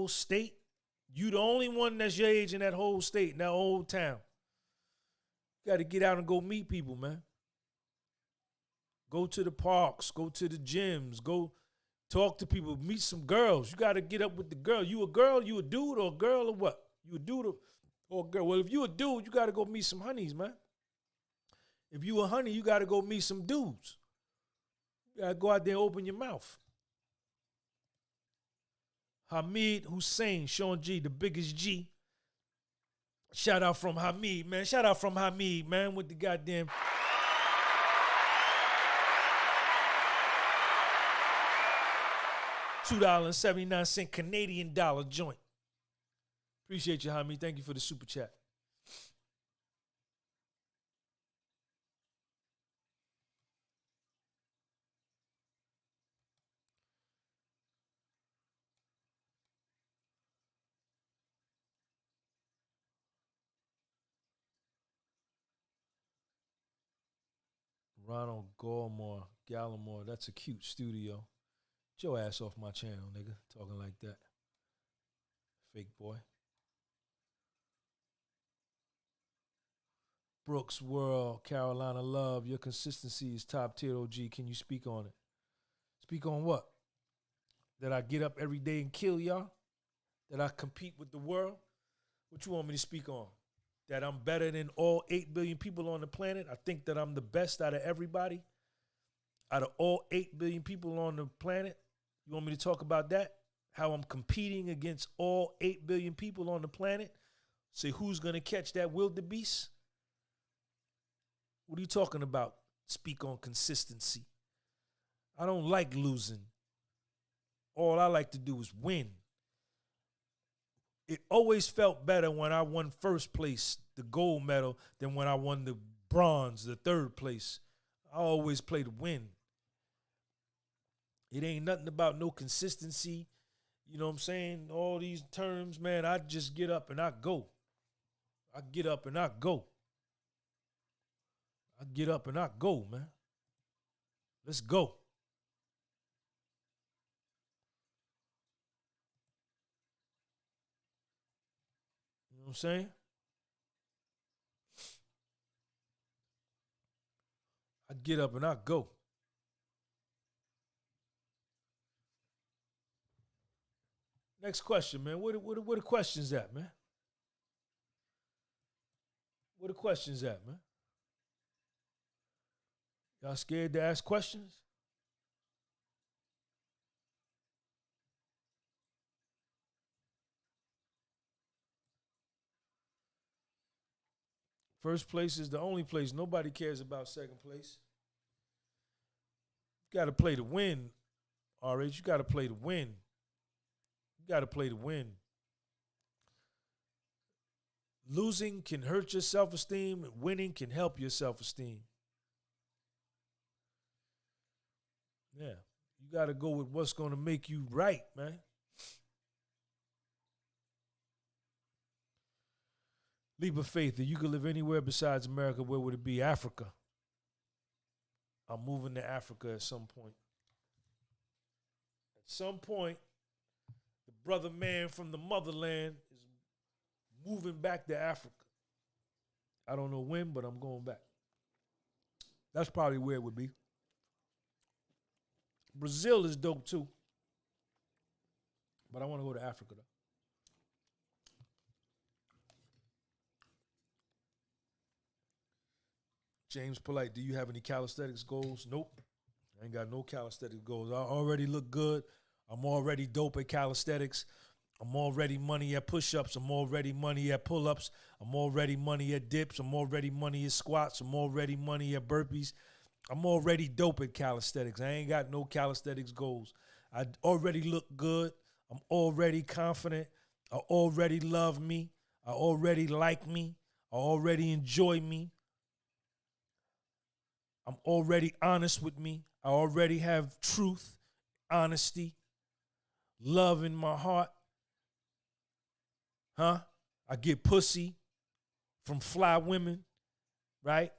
state? You the only one that's your age in that whole state, in that whole town. You got to get out and go meet people, man. Go to the parks, go to the gyms, go talk to people, meet some girls. You got to get up with the girl. You a girl, you a dude, or a girl, or what? You a dude or a girl? Well, if you a dude, you got to go meet some honeys, man. If you a honey, you got to go meet some dudes. You got to go out there and open your mouth. Hamid Hussein, Sean G, the biggest G. Shout out from Hamid, man. Shout out from Hamid, man, with the goddamn $2.79 Canadian dollar joint. Appreciate you, Hamid. Thank you for the super chat. Ronald Gallimore, that's a cute studio. Get your ass off my channel, nigga. Talking like that. Fake boy. Brooks World, Carolina Love. Your consistency is top tier, OG. Can you speak on it? Speak on what? That I get up every day and kill y'all? That I compete with the world? What you want me to speak on? That I'm better than all 8 billion people on the planet? I think that I'm the best out of everybody? Out of all 8 billion people on the planet? You want me to talk about that? How I'm competing against all 8 billion people on the planet? Say who's going to catch that wildebeest? What are you talking about? Speak on consistency. I don't like losing. All I like to do is win. It always felt better when I won first place, the gold medal, than when I won the bronze, the third place. I always play to win. It ain't nothing about no consistency. You know what I'm saying? All these terms, man, I just get up and I go. I get up and I go. I get up and I go, man. Let's go. You know what I'm saying? I get up and I go. Next question, man. Where the questions at, man? Where the questions at, man? Y'all scared to ask questions? First place is the only place. Nobody cares about second place. You got to play to win, RH. You got to play to win. You got to play to win. Losing can hurt your self-esteem. Winning can help your self-esteem. Yeah. You got to go with what's going to make you right, man. Leap of faith. If you could live anywhere besides America, where would it be? Africa. I'm moving to Africa at some point. At some point, the brother man from the motherland is moving back to Africa. I don't know when, but I'm going back. That's probably where it would be. Brazil is dope too. But I want to go to Africa though. James Polite, do you have any calisthenics goals? Nope. I ain't got no calisthenics goals. I already look good. I'm already dope at calisthenics. I'm already money at push-ups. I'm already money at pull-ups. I'm already money at dips. I'm already money at squats. I'm already money at burpees. I'm already dope at calisthenics. I ain't got no calisthenics goals. I already look good. I'm already confident. I already love me. I already like me. I already enjoy me. I'm already honest with me. I already have truth, honesty, love in my heart. Huh? I get pussy from fly women, right?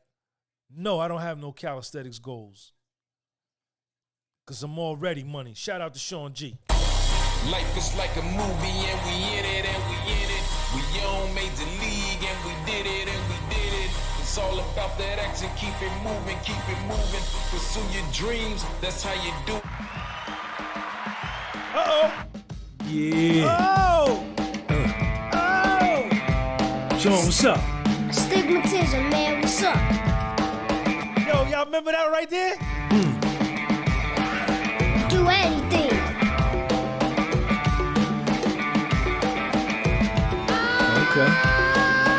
No, I don't have no calisthenics goals. Because I'm already money. Shout out to Sean G. Life is like a movie and we in it and we in it. We on major league and we did it and we did it. It's all about that action, keep it moving, pursue your dreams, that's how you do. Uh-oh. Yeah. Oh. Sean, what's up? Stigmatism, man, what's up? Yo, y'all remember that right there? Do anything. Okay.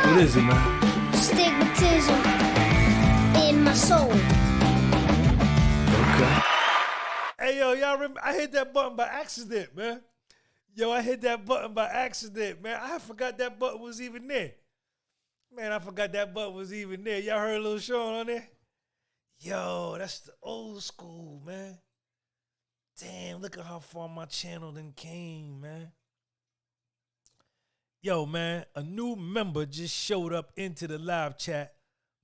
What is it, man? Stigmatism in my soul. Okay. Hey, yo, y'all remember? I hit that button by accident, man. Yo, I hit that button by accident, man. I forgot that button was even there. Man, I forgot that button was even there. Y'all heard Lil Sean on there? Yo, that's the old school, man. Damn, look at how far my channel done came, man. Yo, man, a new member just showed up into the live chat.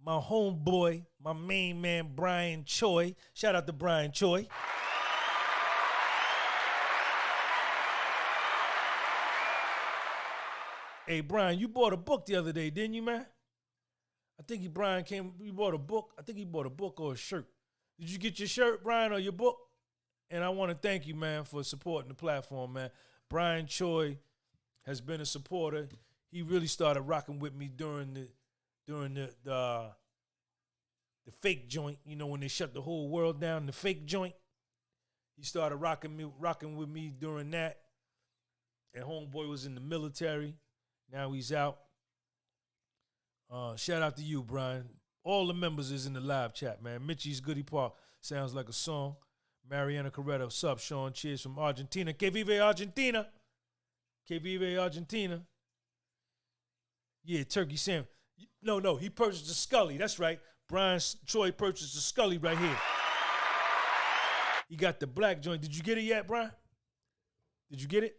My homeboy, my main man, Brian Choi. Shout out to Brian Choi. Hey, Brian, you bought a book the other day, didn't you, man? I think Brian you bought a book. I think he bought a book or a shirt. Did you get your shirt, Brian, or your book? And I want to thank you, man, for supporting the platform, man. Brian Choi has been a supporter. He really started rocking with me during the fake joint, you know, when they shut the whole world down, the fake joint. He started rocking with me during that. And homeboy was in the military. Now he's out. Shout out to you, Brian. All the members is in the live chat, man. Mitchie's Goody Park sounds like a song. Mariana Coretta, what's up? Sean, cheers from Argentina. Que vive Argentina. Que vive Argentina. Yeah, turkey sandwich. No, he purchased a Scully. That's right. Brian Choi purchased a Scully right here. He got the black joint. Did you get it yet, Brian? Did you get it?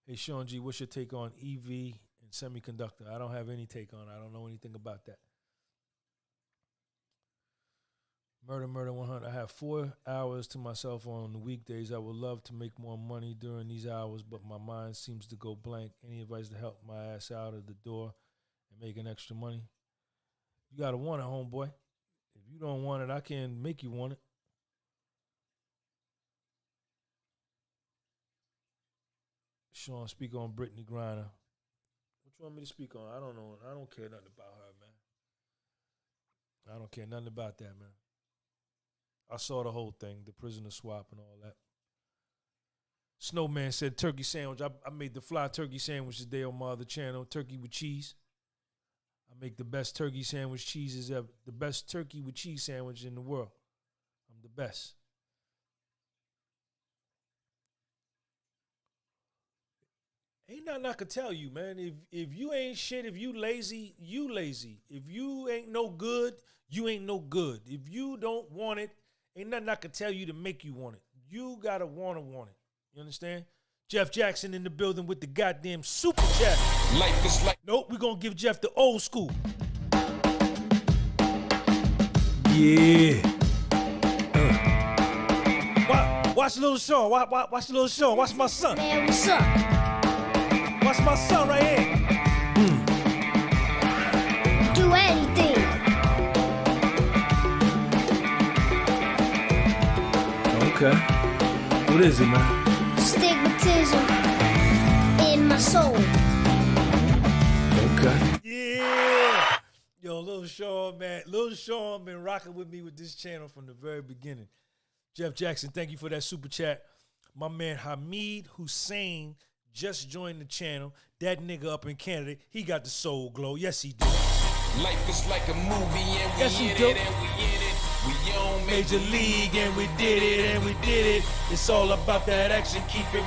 Hey, Sean G, what's your take on EV and semiconductor? I don't have any take on it. I don't know anything about that. Murder 100. I have 4 hours to myself on the weekdays. I would love to make more money during these hours, but my mind seems to go blank. Any advice to help my ass out of the door and making extra money? You got to want it, homeboy. If you don't want it, I can make you want it. Sean, speak on Brittany Griner. What you want me to speak on? I don't know. I don't care nothing about her, man. I don't care nothing about that, man. I saw the whole thing, the prisoner swap and all that. Snowman said turkey sandwich. I made the fly turkey sandwich today on my other channel, turkey with cheese. I make the best turkey sandwich cheeses ever. The best turkey with cheese sandwich in the world. I'm the best. Ain't nothing I could tell you, man. If you ain't shit, if you lazy, you lazy. If you ain't no good, you ain't no good. If you don't want it, ain't nothing I could tell you to make you want it. You gotta want it. You understand? Jeff Jackson in the building with the goddamn super chat. Life is like. Nope, we're gonna give Jeff the old school. Yeah. Watch Little Sean. Watch Little Sean. Watch my son. Man, what's up? Watch my son right here. Do anything. Okay. What is it, man? Stigmatism in my soul. Okay. Yeah. Yo, Lil Sean, man. Lil Sean been rocking with me with this channel from the very beginning. Jeff Jackson, thank you for that super chat. My man Hamid Hussein just joined the channel. That nigga up in Canada, he got the soul glow. Yes, he did. Life is like a movie and we Yes, he in do. it and we in it. We on Major League and we did it. It's all about that action. Keep it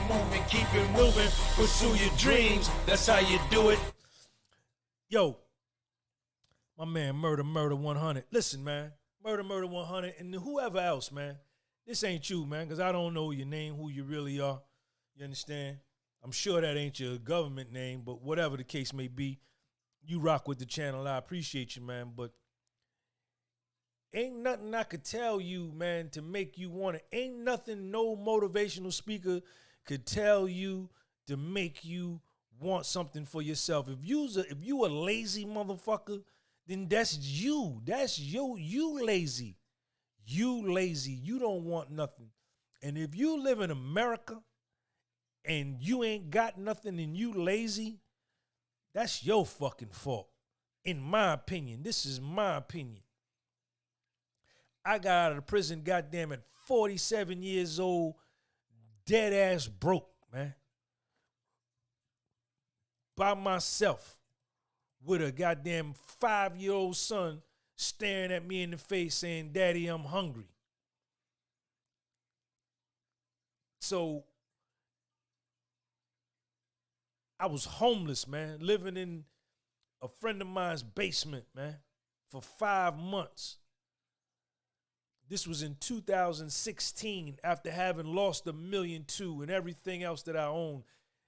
moving. Pursue your dreams. That's how you do it. Yo, my man Murder 100. Listen, man. Murder 100 and whoever else, man. This ain't you, man, because I don't know your name, who you really are. You understand? I'm sure that ain't your government name, but whatever the case may be, you rock with the channel. I appreciate you, man, but ain't nothing I could tell you, man, to make you want it. Ain't nothing no motivational speaker could tell you to make you want something for yourself. If you a lazy motherfucker, then that's you. That's you. You lazy. You lazy. You don't want nothing. And if you live in America and you ain't got nothing and you lazy, that's your fucking fault. In my opinion. This is my opinion. I got out of prison, goddamn, at 47 years old, dead ass broke, man. By myself, with a goddamn 5-year-old son staring at me in the face saying, "Daddy, I'm hungry." So I was homeless, man, living in a friend of mine's basement, man, for 5 months. This was in 2016 after having lost $1.2 million and everything else that I owned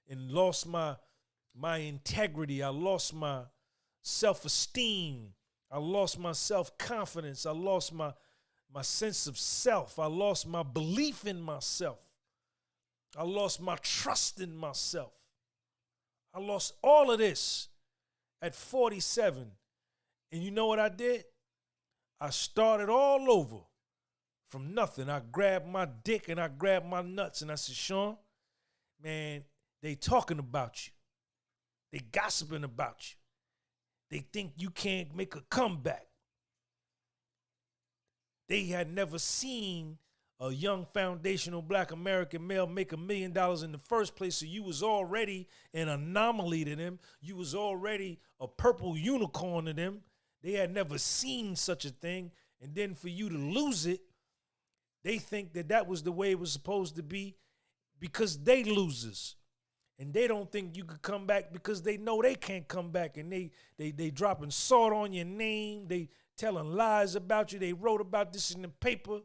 and lost my integrity. I lost my self-esteem. I lost my self-confidence. I lost my sense of self. I lost my belief in myself. I lost my trust in myself. I lost all of this at 47. And you know what I did? I started all over from nothing. I grabbed my dick and I grabbed my nuts and I said, Sean, man, they talking about you. They gossiping about you. They think you can't make a comeback. They had never seen a young foundational black American male make $1 million in the first place, so you was already an anomaly to them. You was already a purple unicorn to them. They had never seen such a thing, and then for you to lose it, they think that that was the way it was supposed to be because they losers. And they don't think you could come back because they know they can't come back, and they dropping salt on your name. They telling lies about you. They wrote about this in the paper,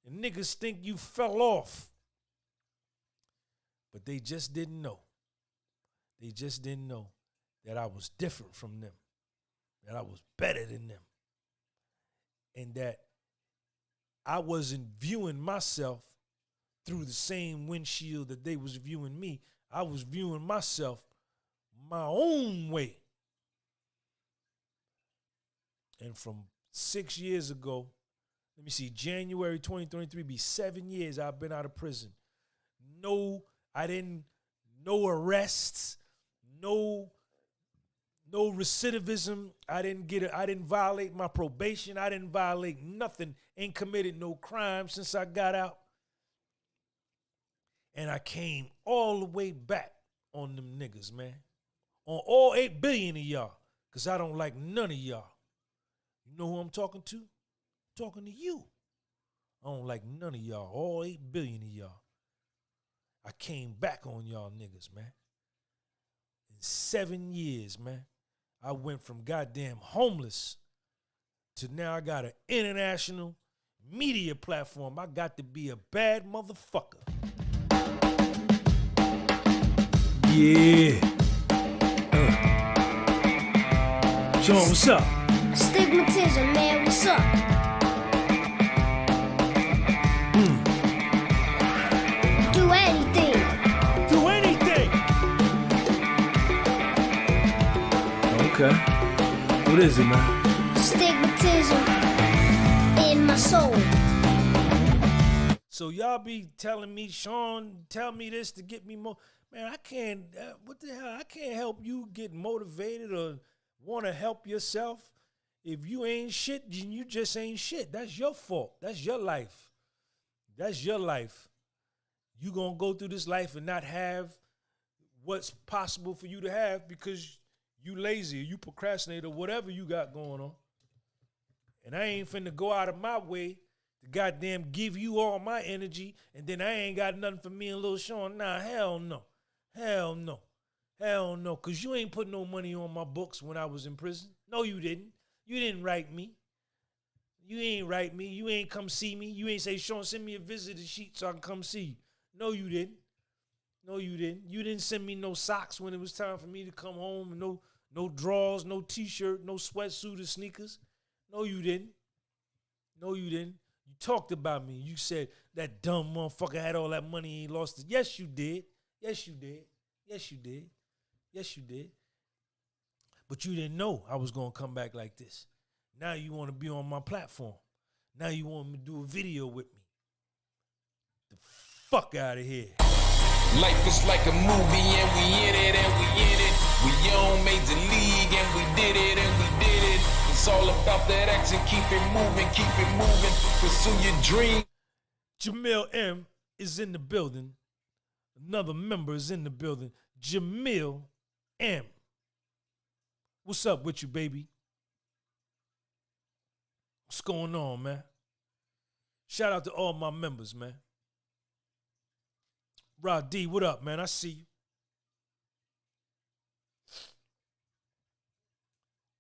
and niggas think you fell off. But they just didn't know. They just didn't know that I was different from them, that I was better than them, and that I wasn't viewing myself through the same windshield that they was viewing me. I was viewing myself my own way. And from 6 years ago, let me see, January 2023 be 7 years I've been out of prison. No arrests, no recidivism. I didn't violate my probation. I didn't violate nothing. Ain't committed no crime since I got out. And I came all the way back on them niggas, man. On all 8 billion of y'all. Because I don't like none of y'all. You know who I'm talking to? I'm talking to you. I don't like none of y'all. All 8 billion of y'all. I came back on y'all niggas, man. In 7 years, man. I went from goddamn homeless to now I got an international media platform. I got to be a bad motherfucker. Yeah. Sean, what's up? Stigmatism, man, what's up? Do anything. Do anything. Okay. What is it, man? Stigmatism in my soul. So y'all be telling me, Sean, tell me this to get me more. Man, I can't, what the hell? I can't help you get motivated or want to help yourself. If you ain't shit, then you just ain't shit. That's your fault. That's your life. That's your life. You gonna go through this life and not have what's possible for you to have because you lazy or you procrastinate or whatever you got going on. And I ain't finna go out of my way to goddamn give you all my energy and then I ain't got nothing for me and Lil Sean. Nah, hell no. Hell no. Hell no. Because you ain't put no money on my books when I was in prison. No, you didn't. You didn't write me. You ain't write me. You ain't come see me. You ain't say, Sean, send me a visitor sheet so I can come see you. No, you didn't. No, you didn't. You didn't send me no socks when it was time for me to come home. No drawers, no t-shirt, no sweatsuit or sneakers. No, you didn't. No, you didn't. You talked about me. You said that dumb motherfucker had all that money and he lost it. Yes, you did. Yes, you did. Yes, you did. Yes, you did. But you didn't know I was going to come back like this. Now you want to be on my platform. Now you want me to do a video with me. The fuck out of here. Life is like a movie and we in it and we in it. We on Major League and we did it and we did it. It's all about that action. Keep it moving. Pursue your dream. Jamil M is in the building. Another member is in the building. Jamil M. What's up with you, baby? What's going on, man? Shout out to all my members, man. Rod D, what up, man? I see you.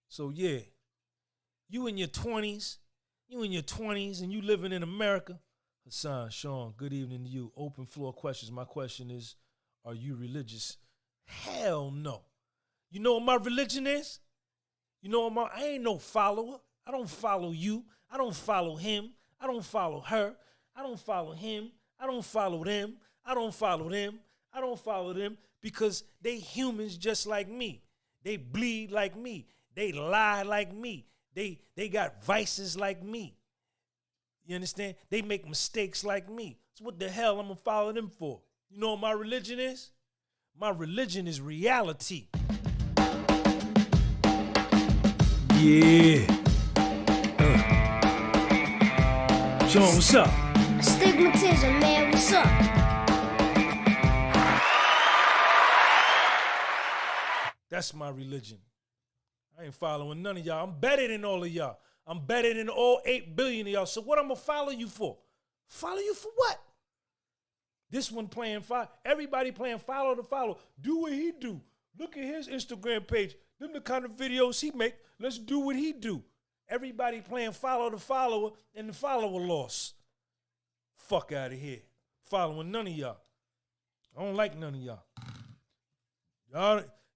So, yeah, you in your 20s and you living in America. Hassan, Sean, good evening to you. Open floor questions. My question is, are you religious? Hell no. You know what my religion is? You know what I ain't no follower. I don't follow you. I don't follow him. I don't follow her. I don't follow him. I don't follow them. I don't follow them. I don't follow them because they humans just like me. They bleed like me. They lie like me. They got vices like me. You understand? They make mistakes like me. So what the hell I'm gonna follow them for? You know what my religion is? My religion is reality. Yeah. Sean, what's up? Astigmatism, man, what's up? That's my religion. I ain't following none of y'all. I'm better than all of y'all. I'm better than all 8 billion of y'all. So what I'm gonna follow you for? Follow you for what? This one playing everybody playing follow to follow. Do what he do. Look at his Instagram page. Them the kind of videos he make. Let's do what he do. Everybody playing follow the follower and the follower lost. Fuck out of here. Following none of y'all. I don't like none of y'all.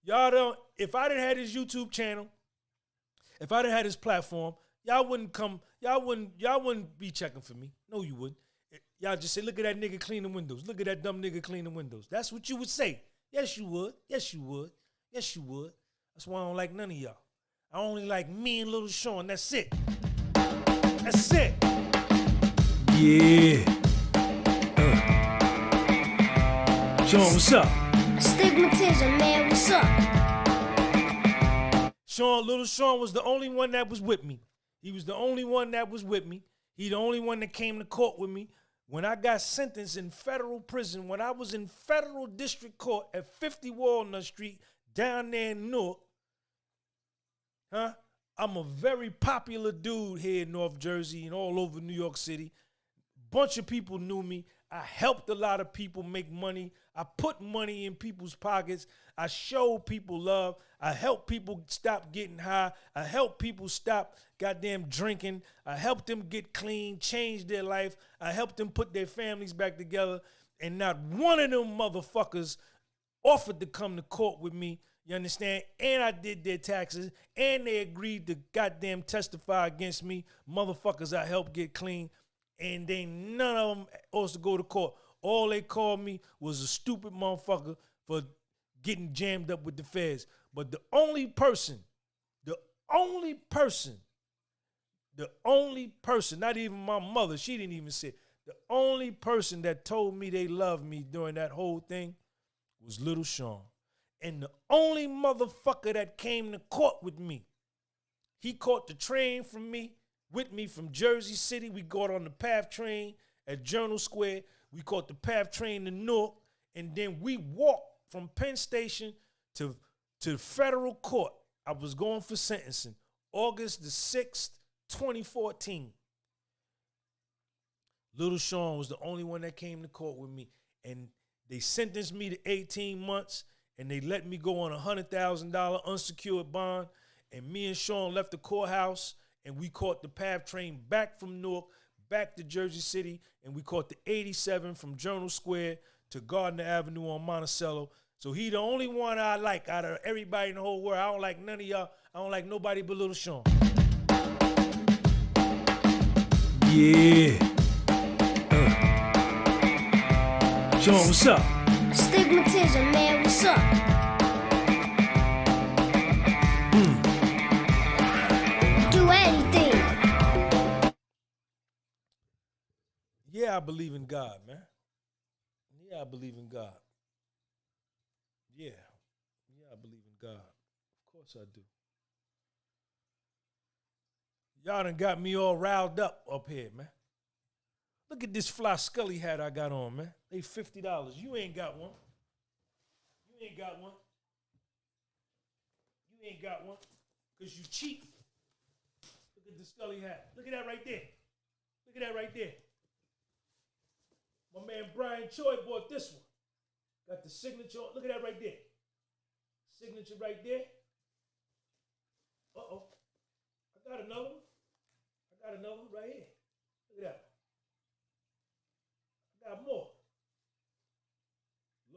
Y'all don't, if I didn't have this YouTube channel, if I didn't have this platform, y'all wouldn't be checking for me. No, you wouldn't. Y'all just say, look at that nigga cleaning windows. Look at that dumb nigga cleaning windows. That's what you would say. Yes, you would. Yes, you would. Yes, you would. That's why I don't like none of y'all. I only like me and Little Sean. That's it. That's it. Yeah. Sean, what's up? Astigmatism, man, what's up? Little Sean was the only one that was with me. He was the only one that was with me. He the only one that came to court with me. When I got sentenced in federal prison, when I was in federal district court at 50 Walnut Street down there in Newark, I'm a very popular dude here in North Jersey and all over New York City. Bunch of people knew me. I helped a lot of people make money. I put money in people's pockets. I showed people love. I helped people stop getting high. I helped people stop goddamn drinking. I helped them get clean, change their life. I helped them put their families back together. And not one of them motherfuckers offered to come to court with me. You understand? And I did their taxes. And they agreed to goddamn testify against me. Motherfuckers I helped get clean. And they none of them was to go to court. All they called me was a stupid motherfucker for getting jammed up with the feds. But the only person, not even my mother, she didn't even say it. The only person that told me they loved me during that whole thing was Little Sean. And the only motherfucker that came to court with me, he caught the train from me, with me from Jersey City. We got on the PATH train at Journal Square. We caught the PATH train to Newark. And then we walked from Penn Station to federal court. I was going for sentencing. August the 6th, 2014. Little Sean was the only one that came to court with me. And they sentenced me to 18 months. And they let me go on a $100,000 unsecured bond. And me and Sean left the courthouse. And we caught the PATH train back from Newark, back to Jersey City, and we caught the 87 from Journal Square to Gardner Avenue on Monticello. So he the only one I like out of everybody in the whole world. I don't like none of y'all. I don't like nobody but Little Sean. Yeah. Sean, what's up? Astigmatism, man, what's up? Do anything. Yeah, I believe in God, man. Yeah, I believe in God. Yeah, I believe in God. Of course I do. Y'all done got me all riled up here, man. Look at this fly Scully hat I got on, man. They $50. You ain't got one. You ain't got one. You ain't got one. Because you cheap. Look at the Scully hat. Look at that right there. Look at that right there. My man Brian Choi bought this one. Got the signature on. Look at that right there. Signature right there. Uh-oh. I got another one. I got another one right here. Look at that. I got more.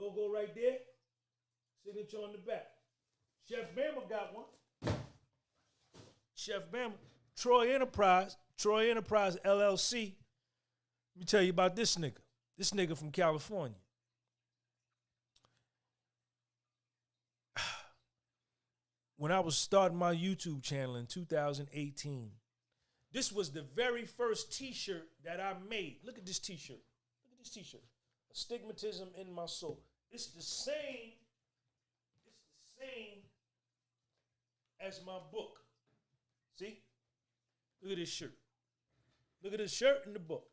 Logo right there. Signature on the back. Chef Bama got one. Chef Bama. Troy Enterprise LLC. Let me tell you about this nigga. This nigga from California. When I was starting my YouTube channel in 2018, this was the very first t-shirt that I made. Look at this t-shirt. Look at this t-shirt. Astigmatism in my soul. It's the same as my book. See? Look at this shirt. Look at this shirt and the book.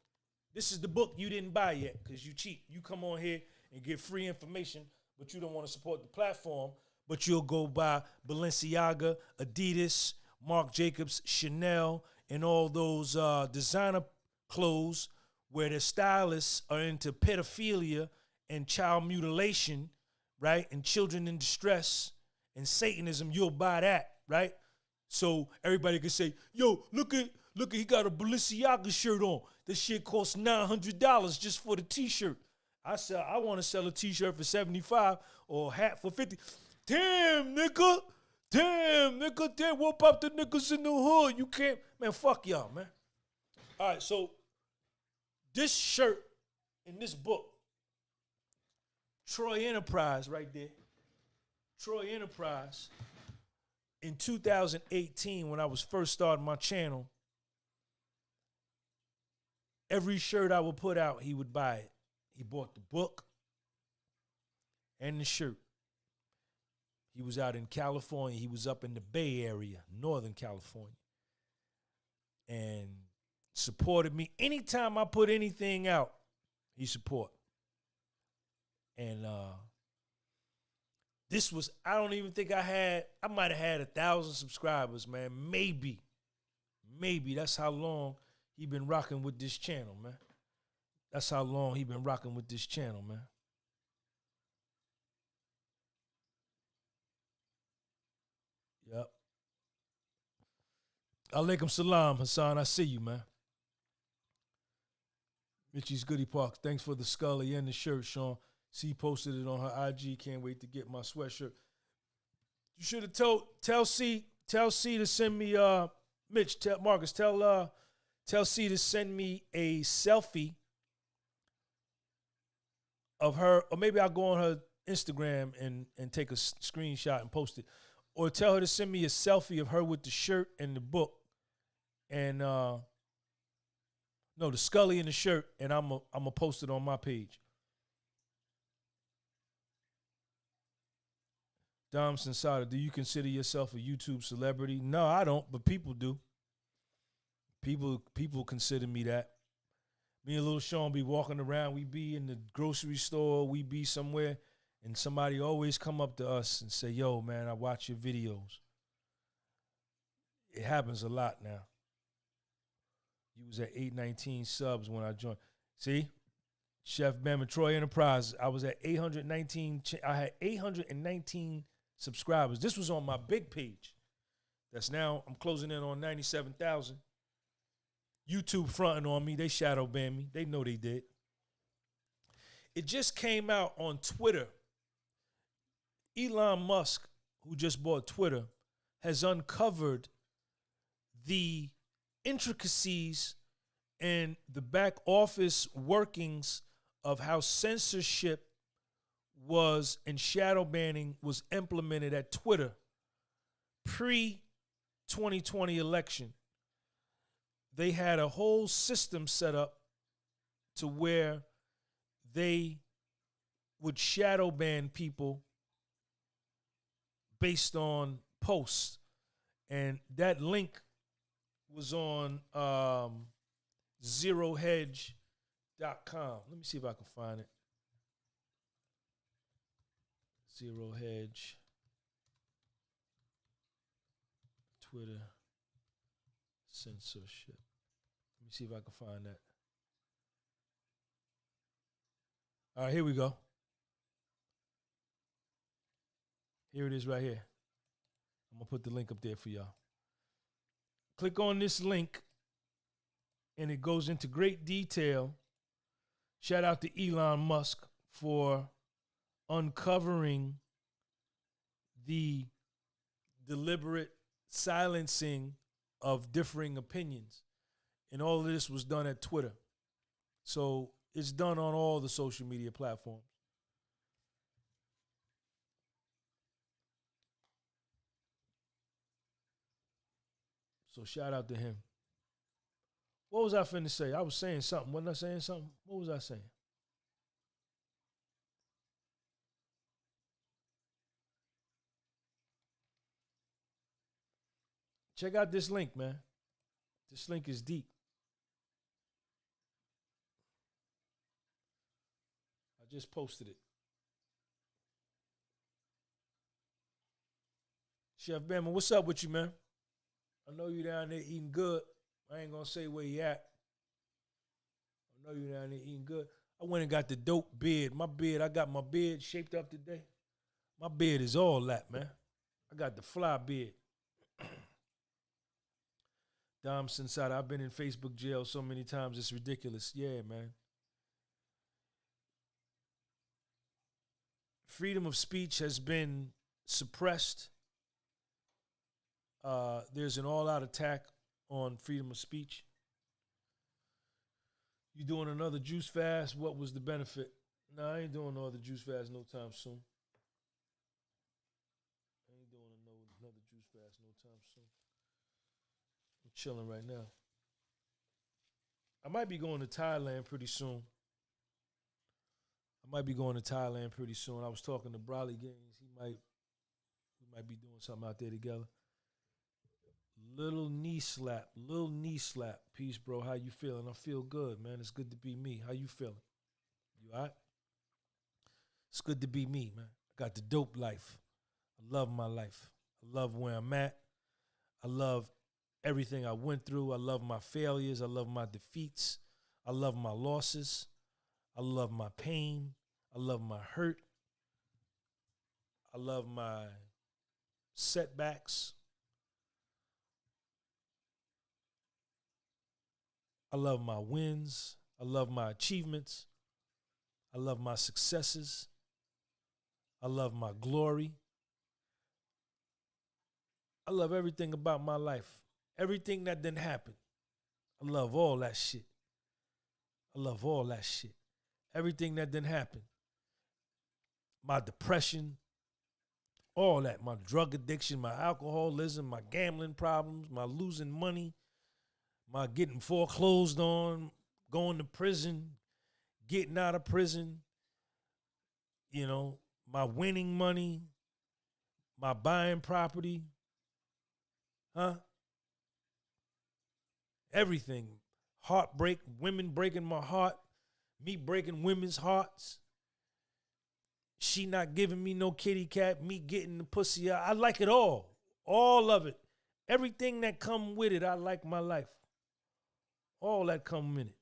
This is the book you didn't buy yet because you cheap. You come on here and get free information, but you don't want to support the platform, but you'll go buy Balenciaga, Adidas, Marc Jacobs, Chanel, and all those designer clothes where the stylists are into pedophilia and child mutilation, right? And children in distress and Satanism. You'll buy that, right? So everybody can say, yo, look at, he got a Balenciaga shirt on. This shit costs $900 just for the t-shirt. I want to sell a t-shirt for $75 or a hat for $50. Damn, nigga. Damn, whoop up the niggas in the hood. You can't, man, fuck y'all, man. All right, so this shirt in this book, Troy Enterprise right there. Troy Enterprise. In 2018, when I was first starting my channel, every shirt I would put out, he would buy it. He bought the book and the shirt. He was out in California. He was up in the Bay Area, Northern California, and supported me. Anytime I put anything out, he support. And this was, I don't even think I might have had 1,000 subscribers, man. Maybe. That's how long he been rocking with this channel, man. That's how long he been rocking with this channel, man. Yep. Alaikum salam, Hassan. I see you, man. Mitchie's Goodie Park. Thanks for the Scully and the shirt, Sean. C posted it on her IG. Can't wait to get my sweatshirt. You should have tell C to send me Mitch, Marcus, tell C to send me a selfie of her, or maybe I'll go on her Instagram and take a screenshot and post it. Or tell her to send me a selfie of her with the shirt and the book. And no, the Scully and the shirt, and I'm gonna post it on my page. Dom Sensata, do you consider yourself a YouTube celebrity? No, I don't, but people do. People consider me that. Me and Lil Sean be walking around. We be in the grocery store. We be somewhere, and somebody always come up to us and say, yo, man, I watch your videos. It happens a lot now. You was at 819 subs when I joined. See? Chef Bam and Troy Enterprise. I was at 819. I had 819 subscribers. This was on my big page. That's now, I'm closing in on 97,000. YouTube fronting on me. They shadow banned me. They know they did. It just came out on Twitter. Elon Musk, who just bought Twitter, has uncovered the intricacies and the back office workings of how censorship was and shadow banning was implemented at Twitter pre-2020 election. They had a whole system set up to where they would shadow ban people based on posts. And that link was on zerohedge.com. Let me see if I can find it. Zero Hedge, Twitter, censorship. Let me see if I can find that. All right, here we go. Here it is right here. I'm going to put the link up there for y'all. Click on this link, and it goes into great detail. Shout out to Elon Musk for uncovering the deliberate silencing of differing opinions. And all of this was done at Twitter. So it's done on all the social media platforms. So shout out to him. What was I finna say? I was saying something. Wasn't I saying something? What was I saying? Check out this link, man. This link is deep. I just posted it. Chef Bama, what's up with you, man? I know you down there eating good. I ain't gonna say where you at. I know you down there eating good. I went and got the dope beard. I got my beard shaped up today. My beard is all that, man. I got the fly beard. Dom Sensata, I've been in Facebook jail so many times, it's ridiculous. Yeah, man. Freedom of speech has been suppressed. There's an all-out attack on freedom of speech. You doing another juice fast? What was the benefit? No, I ain't doing no other juice fast no time soon. I ain't doing another juice fast no time soon. I'm chilling right now. I might be going to Thailand pretty soon. I was talking to Bradley Gaines. We might be doing something out there together. Little knee slap. Peace, bro. How you feeling? I feel good, man. It's good to be me. How you feeling? You all right? It's good to be me, man. I got the dope life. I love my life. I love where I'm at. I love everything I went through. I love my failures. I love my defeats. I love my losses. I love my pain. I love my hurt. I love my setbacks. I love my wins. I love my achievements. I love my successes. I love my glory. I love everything about my life. Everything that didn't happen. I love all that shit. Everything that didn't happen. My depression, all that. My drug addiction, my alcoholism, my gambling problems, my losing money, my getting foreclosed on, going to prison, getting out of prison, my winning money, my buying property, everything. Heartbreak, women breaking my heart, me breaking women's hearts, she not giving me no kitty cat, me getting the pussy out. I like it all of it. Everything that come with it, I like my life. All that come in it.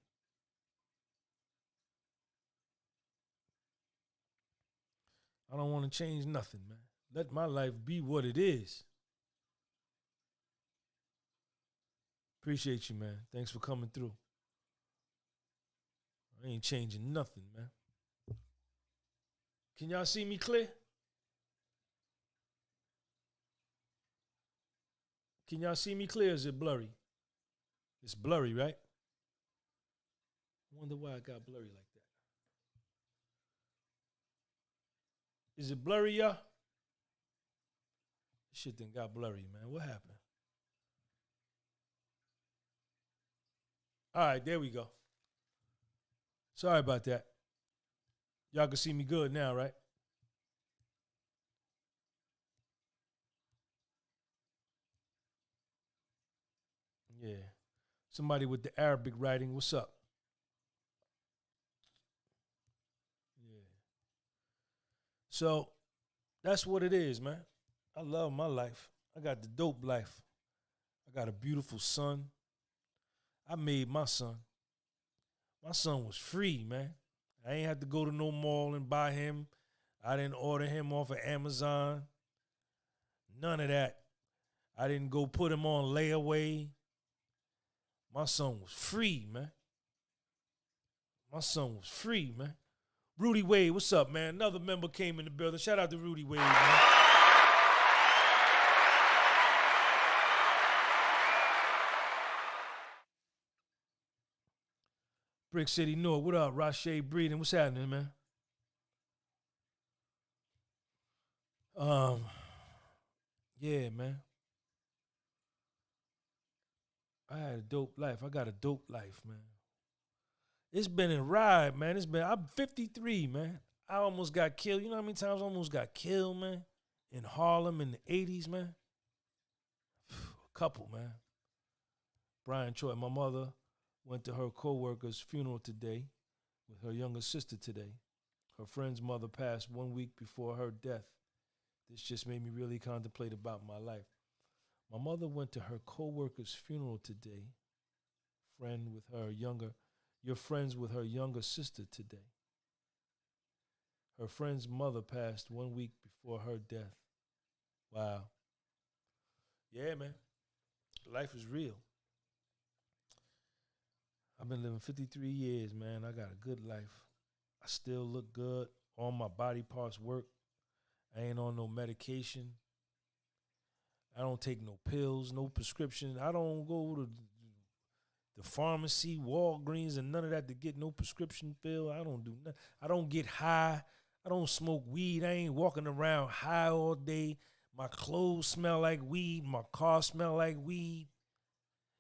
I don't want to change nothing, man. Let my life be what it is. Appreciate you, man. Thanks for coming through. I ain't changing nothing, man. Can y'all see me clear? Can y'all see me clear? Is it blurry? It's blurry, right? I wonder why I got blurry like that. Is it blurry, y'all? This shit done got blurry, man. What happened? All right, there we go. Sorry about that. Y'all can see me good now, right? Yeah. Somebody with the Arabic writing, what's up? Yeah. So that's what it is, man. I love my life. I got the dope life. I got a beautiful son. I made my son. My son was free, man. I ain't had to go to no mall and buy him. I didn't order him off of Amazon. None of that. I didn't go put him on layaway. My son was free, man. Rudy Wade, what's up, man? Another member came in the building. Shout out to Rudy Wade, man. Brick City North, what up? Rashay Breeding, what's happening, man? Yeah, man. I had a dope life. I got a dope life, man. It's been a ride, man. I'm 53, man. I almost got killed. You know how many times I almost got killed, man? In Harlem in the 80s, man. A couple, man. Brian Troy, my mother went to her co-worker's funeral today with her younger sister today. Her friend's mother passed 1 week before her death. This just made me really contemplate about my life. My mother went to her co-worker's funeral today. You're friends with her younger sister today. Her friend's mother passed 1 week before her death. Wow. Yeah, man. Life is real. I've been living 53 years, man. I got a good life. I still look good. All my body parts work. I ain't on no medication. I don't take no pills, no prescription. I don't go to the pharmacy, Walgreens, and none of that to get no prescription pill. I don't do nothing. I don't get high. I don't smoke weed. I ain't walking around high all day. My clothes smell like weed. My car smell like weed.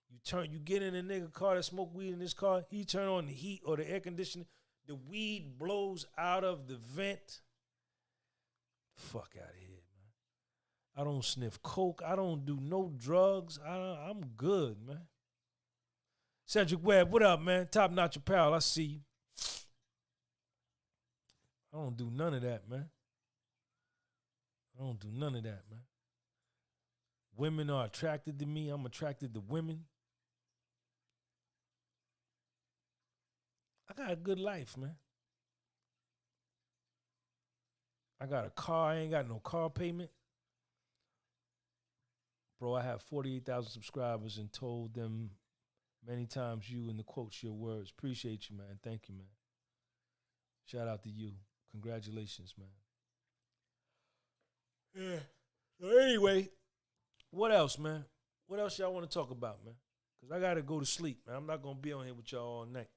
You get in a nigga car that smoke weed in his car, he turn on the heat or the air conditioner, the weed blows out of the vent. Fuck out of here, man. I don't sniff coke. I don't do no drugs. I'm good, man. Cedric Webb, what up, man? Top notch apparel, I see you. I don't do none of that, man. I don't do none of that, man. Women are attracted to me. I'm attracted to women. I got a good life, man. I got a car. I ain't got no car payment. Bro, I have 48,000 subscribers and told them many times you and the quotes your words. Appreciate you, man. Thank you, man. Shout out to you. Congratulations, man. Yeah. So anyway, what else, man? What else y'all want to talk about, man? Because I got to go to sleep, man. I'm not going to be on here with y'all all night.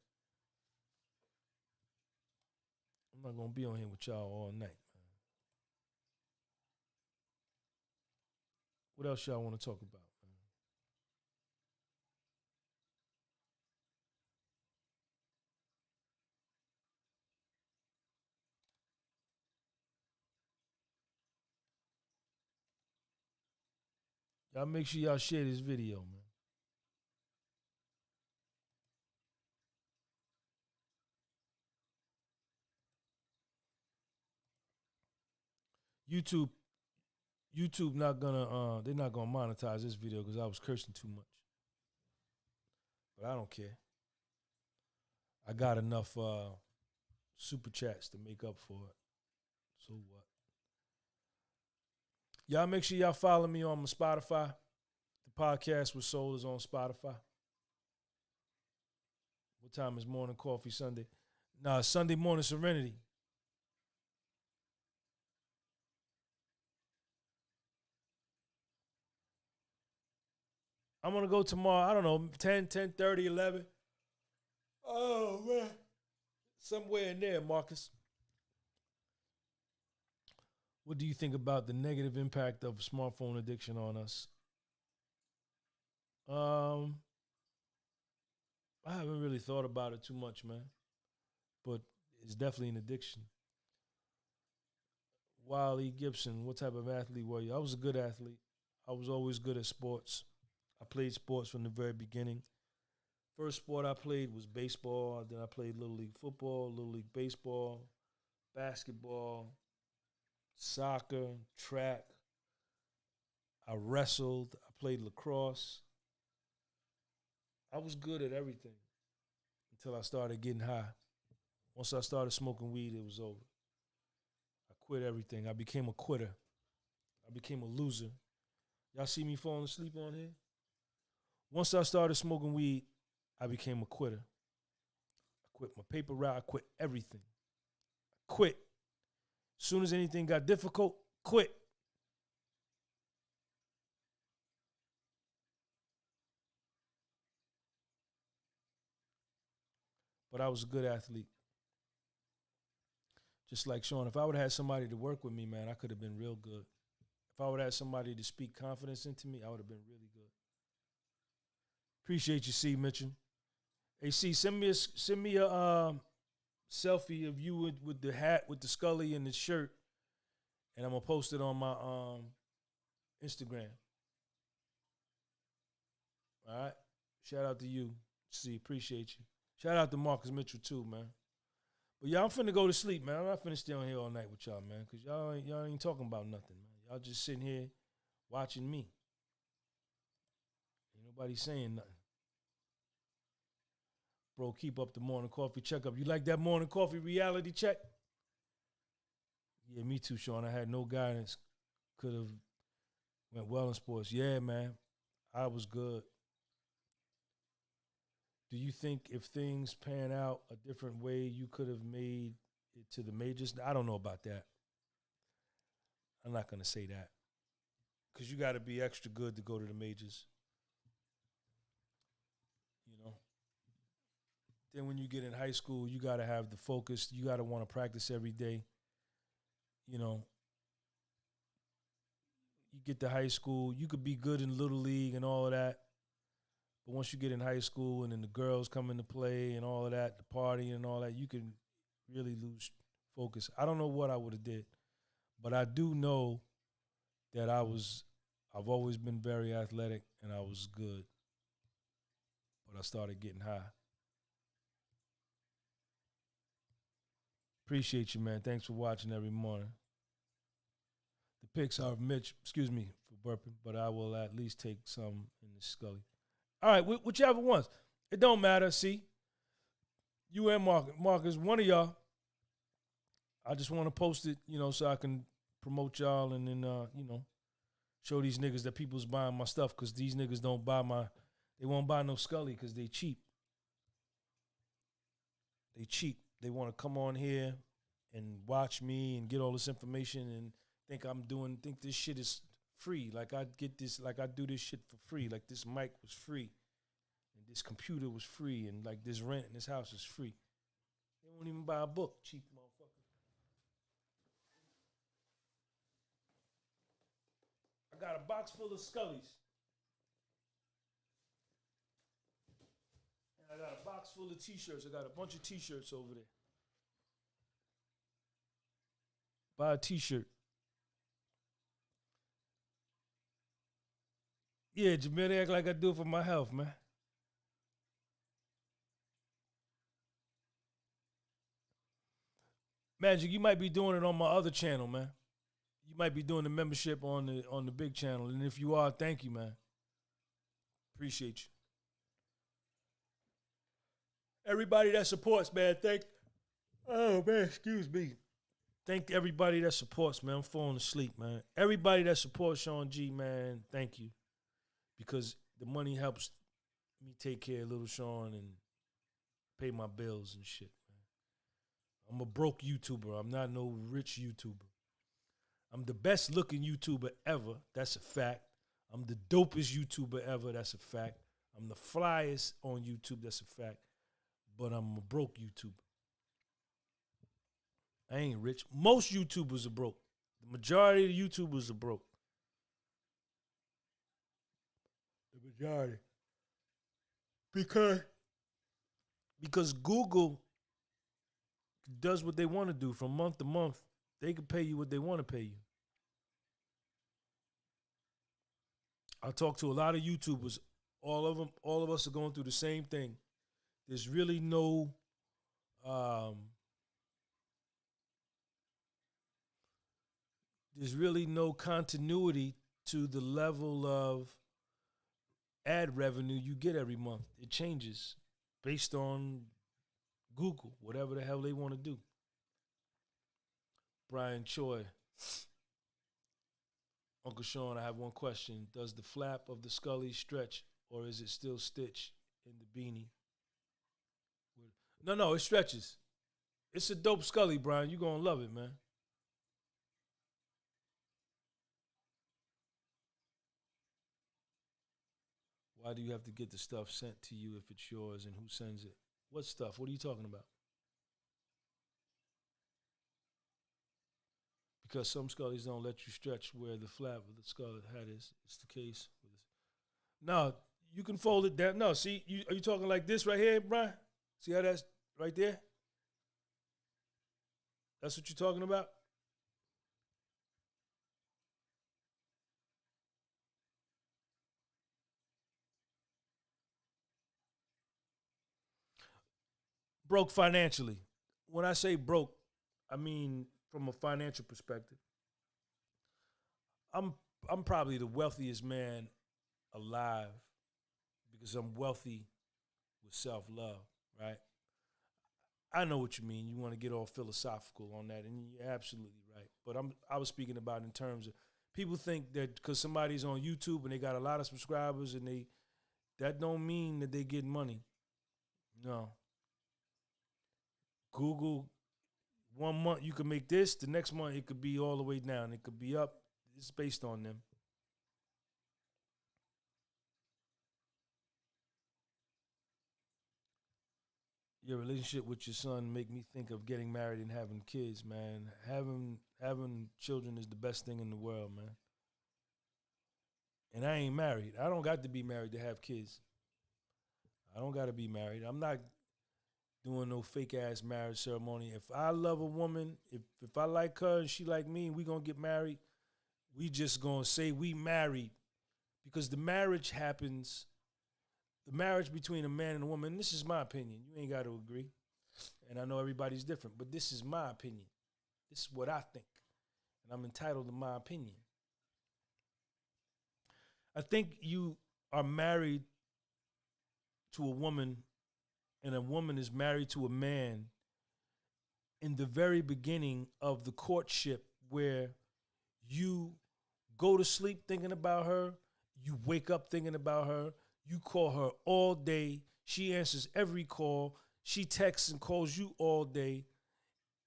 I'm not going to be on here with y'all all night, man. What else y'all want to talk about, man? Y'all make sure y'all share this video, man. YouTube not gonna they're not gonna monetize this video because I was cursing too much. But I don't care. I got enough super chats to make up for it. So what? Y'all make sure y'all follow me on my Spotify. The podcast with Soul is on Spotify. What time is Morning Coffee Sunday? Nah, Sunday Morning Serenity. I'm going to go tomorrow, I don't know, 10, 10:30, 11. Oh, man. Somewhere in there, Marcus. What do you think about the negative impact of smartphone addiction on us? I haven't really thought about it too much, man. But it's definitely an addiction. Wiley Gibson, what type of athlete were you? I was a good athlete. I was always good at sports. I played sports from the very beginning. First sport I played was baseball. Then I played Little League football, Little League baseball, basketball, soccer, track. I wrestled. I played lacrosse. I was good at everything until I started getting high. Once I started smoking weed, it was over. I quit everything. I became a quitter. I became a loser. Y'all see me falling asleep on here? Once I started smoking weed, I became a quitter. I quit my paper route. I quit everything. I quit. As soon as anything got difficult, quit. but I was a good athlete. Just like Sean, if I would have had somebody to work with me, man, I could have been real good. If I would have had somebody to speak confidence into me, I would have been really good. Appreciate you, C. Mitchell. Hey, C, send me a selfie of you with the hat, with the Scully and the shirt, and I'm gonna post it on my Instagram. All right. Shout out to you, C. Appreciate you. Shout out to Marcus Mitchell too, man. But y'all, I'm finna go to sleep, man. I'm not finna stay on here all night with y'all, man, because y'all ain't talking about nothing, man. Y'all just sitting here watching me. Ain't nobody saying nothing. Bro, keep up the morning coffee checkup. You like that morning coffee reality check? Yeah, me too, Sean. I had no guidance. Could have went well in sports. Yeah, man. I was good. Do you think if things pan out a different way, you could have made it to the majors? I don't know about that. I'm not going to say that. Because you got to be extra good to go to the majors. You know? Then when you get in high school, you got to have the focus. You got to want to practice every day. You know? You get to high school, you could be good in Little League and all of that. But once you get in high school and then the girls come into play and all of that, the party and all that, you can really lose focus. I don't know what I would have did, but I do know that I've always been very athletic and I was good. But I started getting high. Appreciate you, man. Thanks for watching every morning. The picks are Mitch, excuse me for burping, but I will at least take some in the Scully. All right, whichever ones. It don't matter, see? You and Marcus, one of y'all. I just want to post it, so I can promote y'all and then, show these niggas that people's buying my stuff because these niggas they won't buy no Scully because they cheap. They cheap. They want to come on here and watch me and get all this information and think this shit is free. Like I do this shit for free. Like this mic was free. And this computer was free. And like this rent in this house is free. They won't even buy a book, cheap motherfucker. I got a box full of Scullys. And I got a box full of t-shirts. I got a bunch of t-shirts over there. Buy a t-shirt. Yeah, Jamil, they act like I do it for my health, man. Magic, you might be doing it on my other channel, man. You might be doing the membership on the big channel. And if you are, thank you, man. Appreciate you. Everybody that supports, man, oh, man, excuse me. Thank everybody that supports, man. I'm falling asleep, man. Everybody that supports Sean G, man, thank you. Because the money helps me take care of little Sean and pay my bills and shit, man. I'm a broke YouTuber. I'm not no rich YouTuber. I'm the best looking YouTuber ever. That's a fact. I'm the dopest YouTuber ever. That's a fact. I'm the flyest on YouTube. That's a fact. But I'm a broke YouTuber. I ain't rich. Most YouTubers are broke. The majority of the YouTubers are broke. The majority. Because Google does what they want to do from month to month. They can pay you what they want to pay you. I talk to a lot of YouTubers. All of us are going through the same thing. There's really no continuity to the level of ad revenue you get every month. It changes based on Google, whatever the hell they want to do. Brian Choi. Uncle Sean, I have one question. Does the flap of the Scully stretch or is it still stitched in the beanie? No, it stretches. It's a dope Scully, Brian. You're going to love it, man. Why do you have to get the stuff sent to you if it's yours and who sends it? What stuff? What are you talking about? Because some scullies don't let you stretch where the flap of the skull head is. It's the case. No, you can fold it down. No, see, are you talking like this right here, Brian? See how that's right there? That's what you're talking about? Broke financially. When I say broke, I mean from a financial perspective. I'm I'm probably the wealthiest man alive because I'm wealthy with self-love, right? I know what you mean. You want to get all philosophical on that, and you're absolutely right. But I was speaking about in terms of people think that because somebody's on YouTube and they got a lot of subscribers and that don't mean that they get money. No. Google 1 month you can make this, the next month it could be all the way down. It could be up. It's based on them. Your relationship with your son make me think of getting married and having kids, man. Having children is the best thing in the world, man. And I ain't married. I don't got to be married to have kids. I don't got to be married. I'm not doing no fake ass marriage ceremony. If I love a woman, if I like her and she like me and we gonna get married, we just gonna say we married because the marriage happens. The marriage between a man and a woman. This is my opinion. You ain't got to agree, and I know everybody's different, but this is my opinion. This is what I think, and I'm entitled to my opinion. I think you are married to a woman and a woman is married to a man in the very beginning of the courtship where you go to sleep thinking about her, you wake up thinking about her, you call her all day, she answers every call, she texts and calls you all day,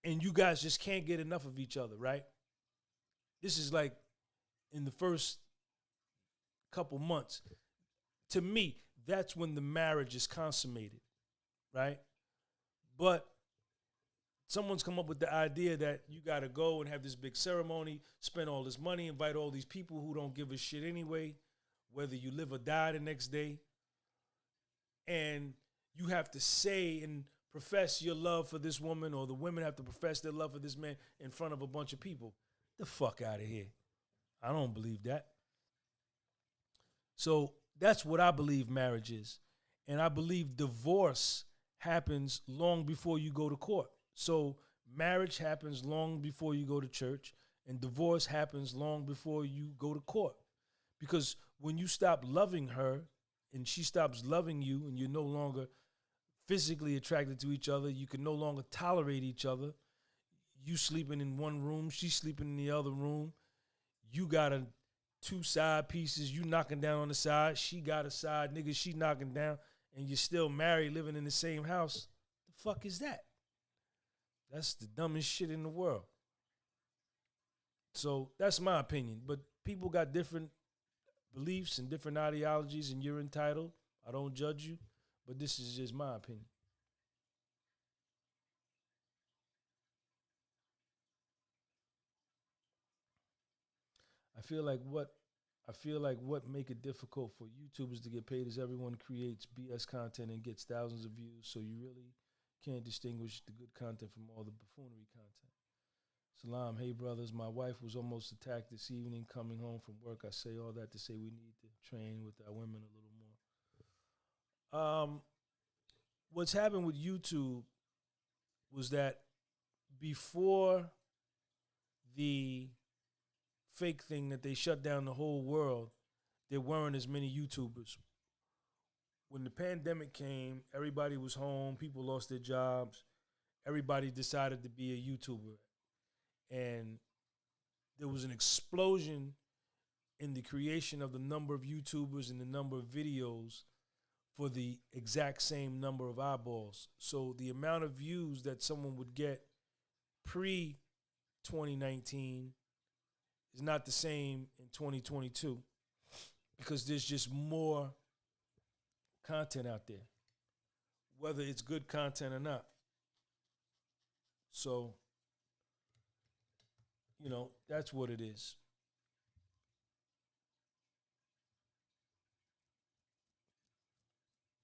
and you guys just can't get enough of each other, right? This is like in the first couple months. To me, that's when the marriage is consummated, right? But someone's come up with the idea that you got to go and have this big ceremony, spend all this money, invite all these people who don't give a shit anyway, whether you live or die the next day. And you have to say and profess your love for this woman, or the women have to profess their love for this man in front of a bunch of people. The fuck out of here. I don't believe that. So that's what I believe marriage is. And I believe divorce happens long before you go to court. So marriage happens long before you go to church, and divorce happens long before you go to court. Because when you stop loving her and she stops loving you and you're no longer physically attracted to each other, you can no longer tolerate each other. You sleeping in one room, she sleeping in the other room. You got two side pieces, you knocking down on the side, she got a side nigga, she knocking down, and you're still married, living in the same house. The fuck is that? That's the dumbest shit in the world. So that's my opinion. But people got different beliefs and different ideologies, and you're entitled. I don't judge you, but this is just my opinion. I feel like what make it difficult for YouTubers to get paid is everyone creates BS content and gets thousands of views, so you really can't distinguish the good content from all the buffoonery content. Salam, hey brothers, my wife was almost attacked this evening coming home from work. I say all that to say we need to train with our women a little more. What's happened with YouTube was that before the fake thing that they shut down the whole world, there weren't as many YouTubers. When the pandemic came, everybody was home, people lost their jobs, everybody decided to be a YouTuber. And there was an explosion in the creation of the number of YouTubers and the number of videos for the exact same number of eyeballs. So the amount of views that someone would get pre-2019 is not the same in 2022 because there's just more content out there. whether it's good content or not. So, you know, that's what it is.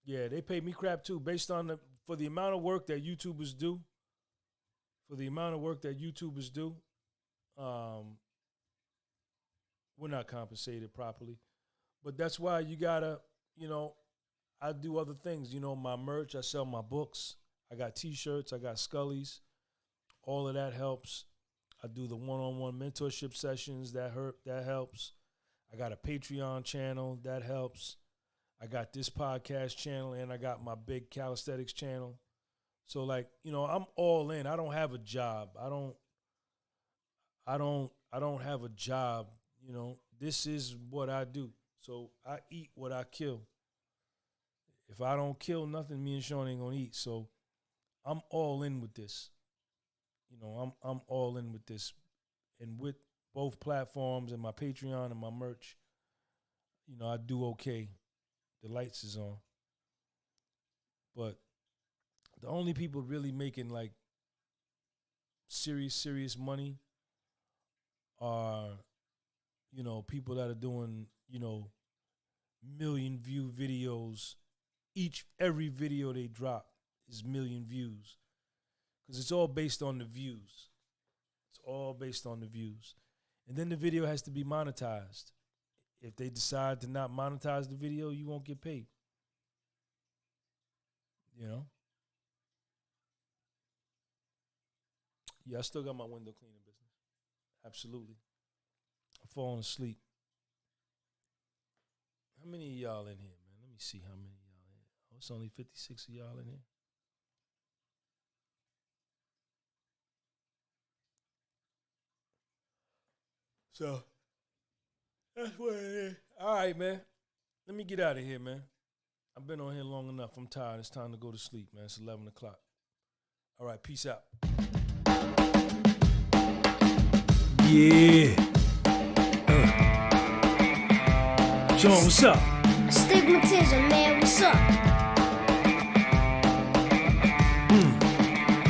Yeah, they pay me crap too, based on for the amount of work that YouTubers do. For the amount of work that YouTubers do, we're not compensated properly. But that's why you gotta, you know, I do other things. You know, my merch, I sell my books. I got T-shirts, I got Scullies. All of that helps. I do the one-on-one mentorship sessions, that helps. I got a Patreon channel, that helps. I got this podcast channel, and I got my big calisthenics channel. So, like, you know, I'm all in. I don't have a job. I don't have a job. You know, this is what I do. So I eat what I kill. If I don't kill nothing, me and Sean ain't gonna eat. So I'm all in with this. You know, I'm all in with this, and with both platforms and my Patreon and my merch. You know, I do okay. The lights is on, but the only people really making like serious money are, you know, people that are doing, you know, million view videos. Every video they drop is million views, because it's all based on the views. It's all based on the views, and then the video has to be monetized. If they decide to not monetize the video, you won't get paid. You know? Yeah, I still got my window cleaning business. Absolutely. I'm falling asleep. How many of y'all in here, man? Let me see how many of y'all in here. Oh, it's only 56 of y'all in here. So, that's what it is. All right, man. Let me get out of here, man. I've been on here long enough. I'm tired. It's time to go to sleep, man. It's 11 o'clock. All right, peace out. Yeah. John, what's up? Astigmatism, man, what's up?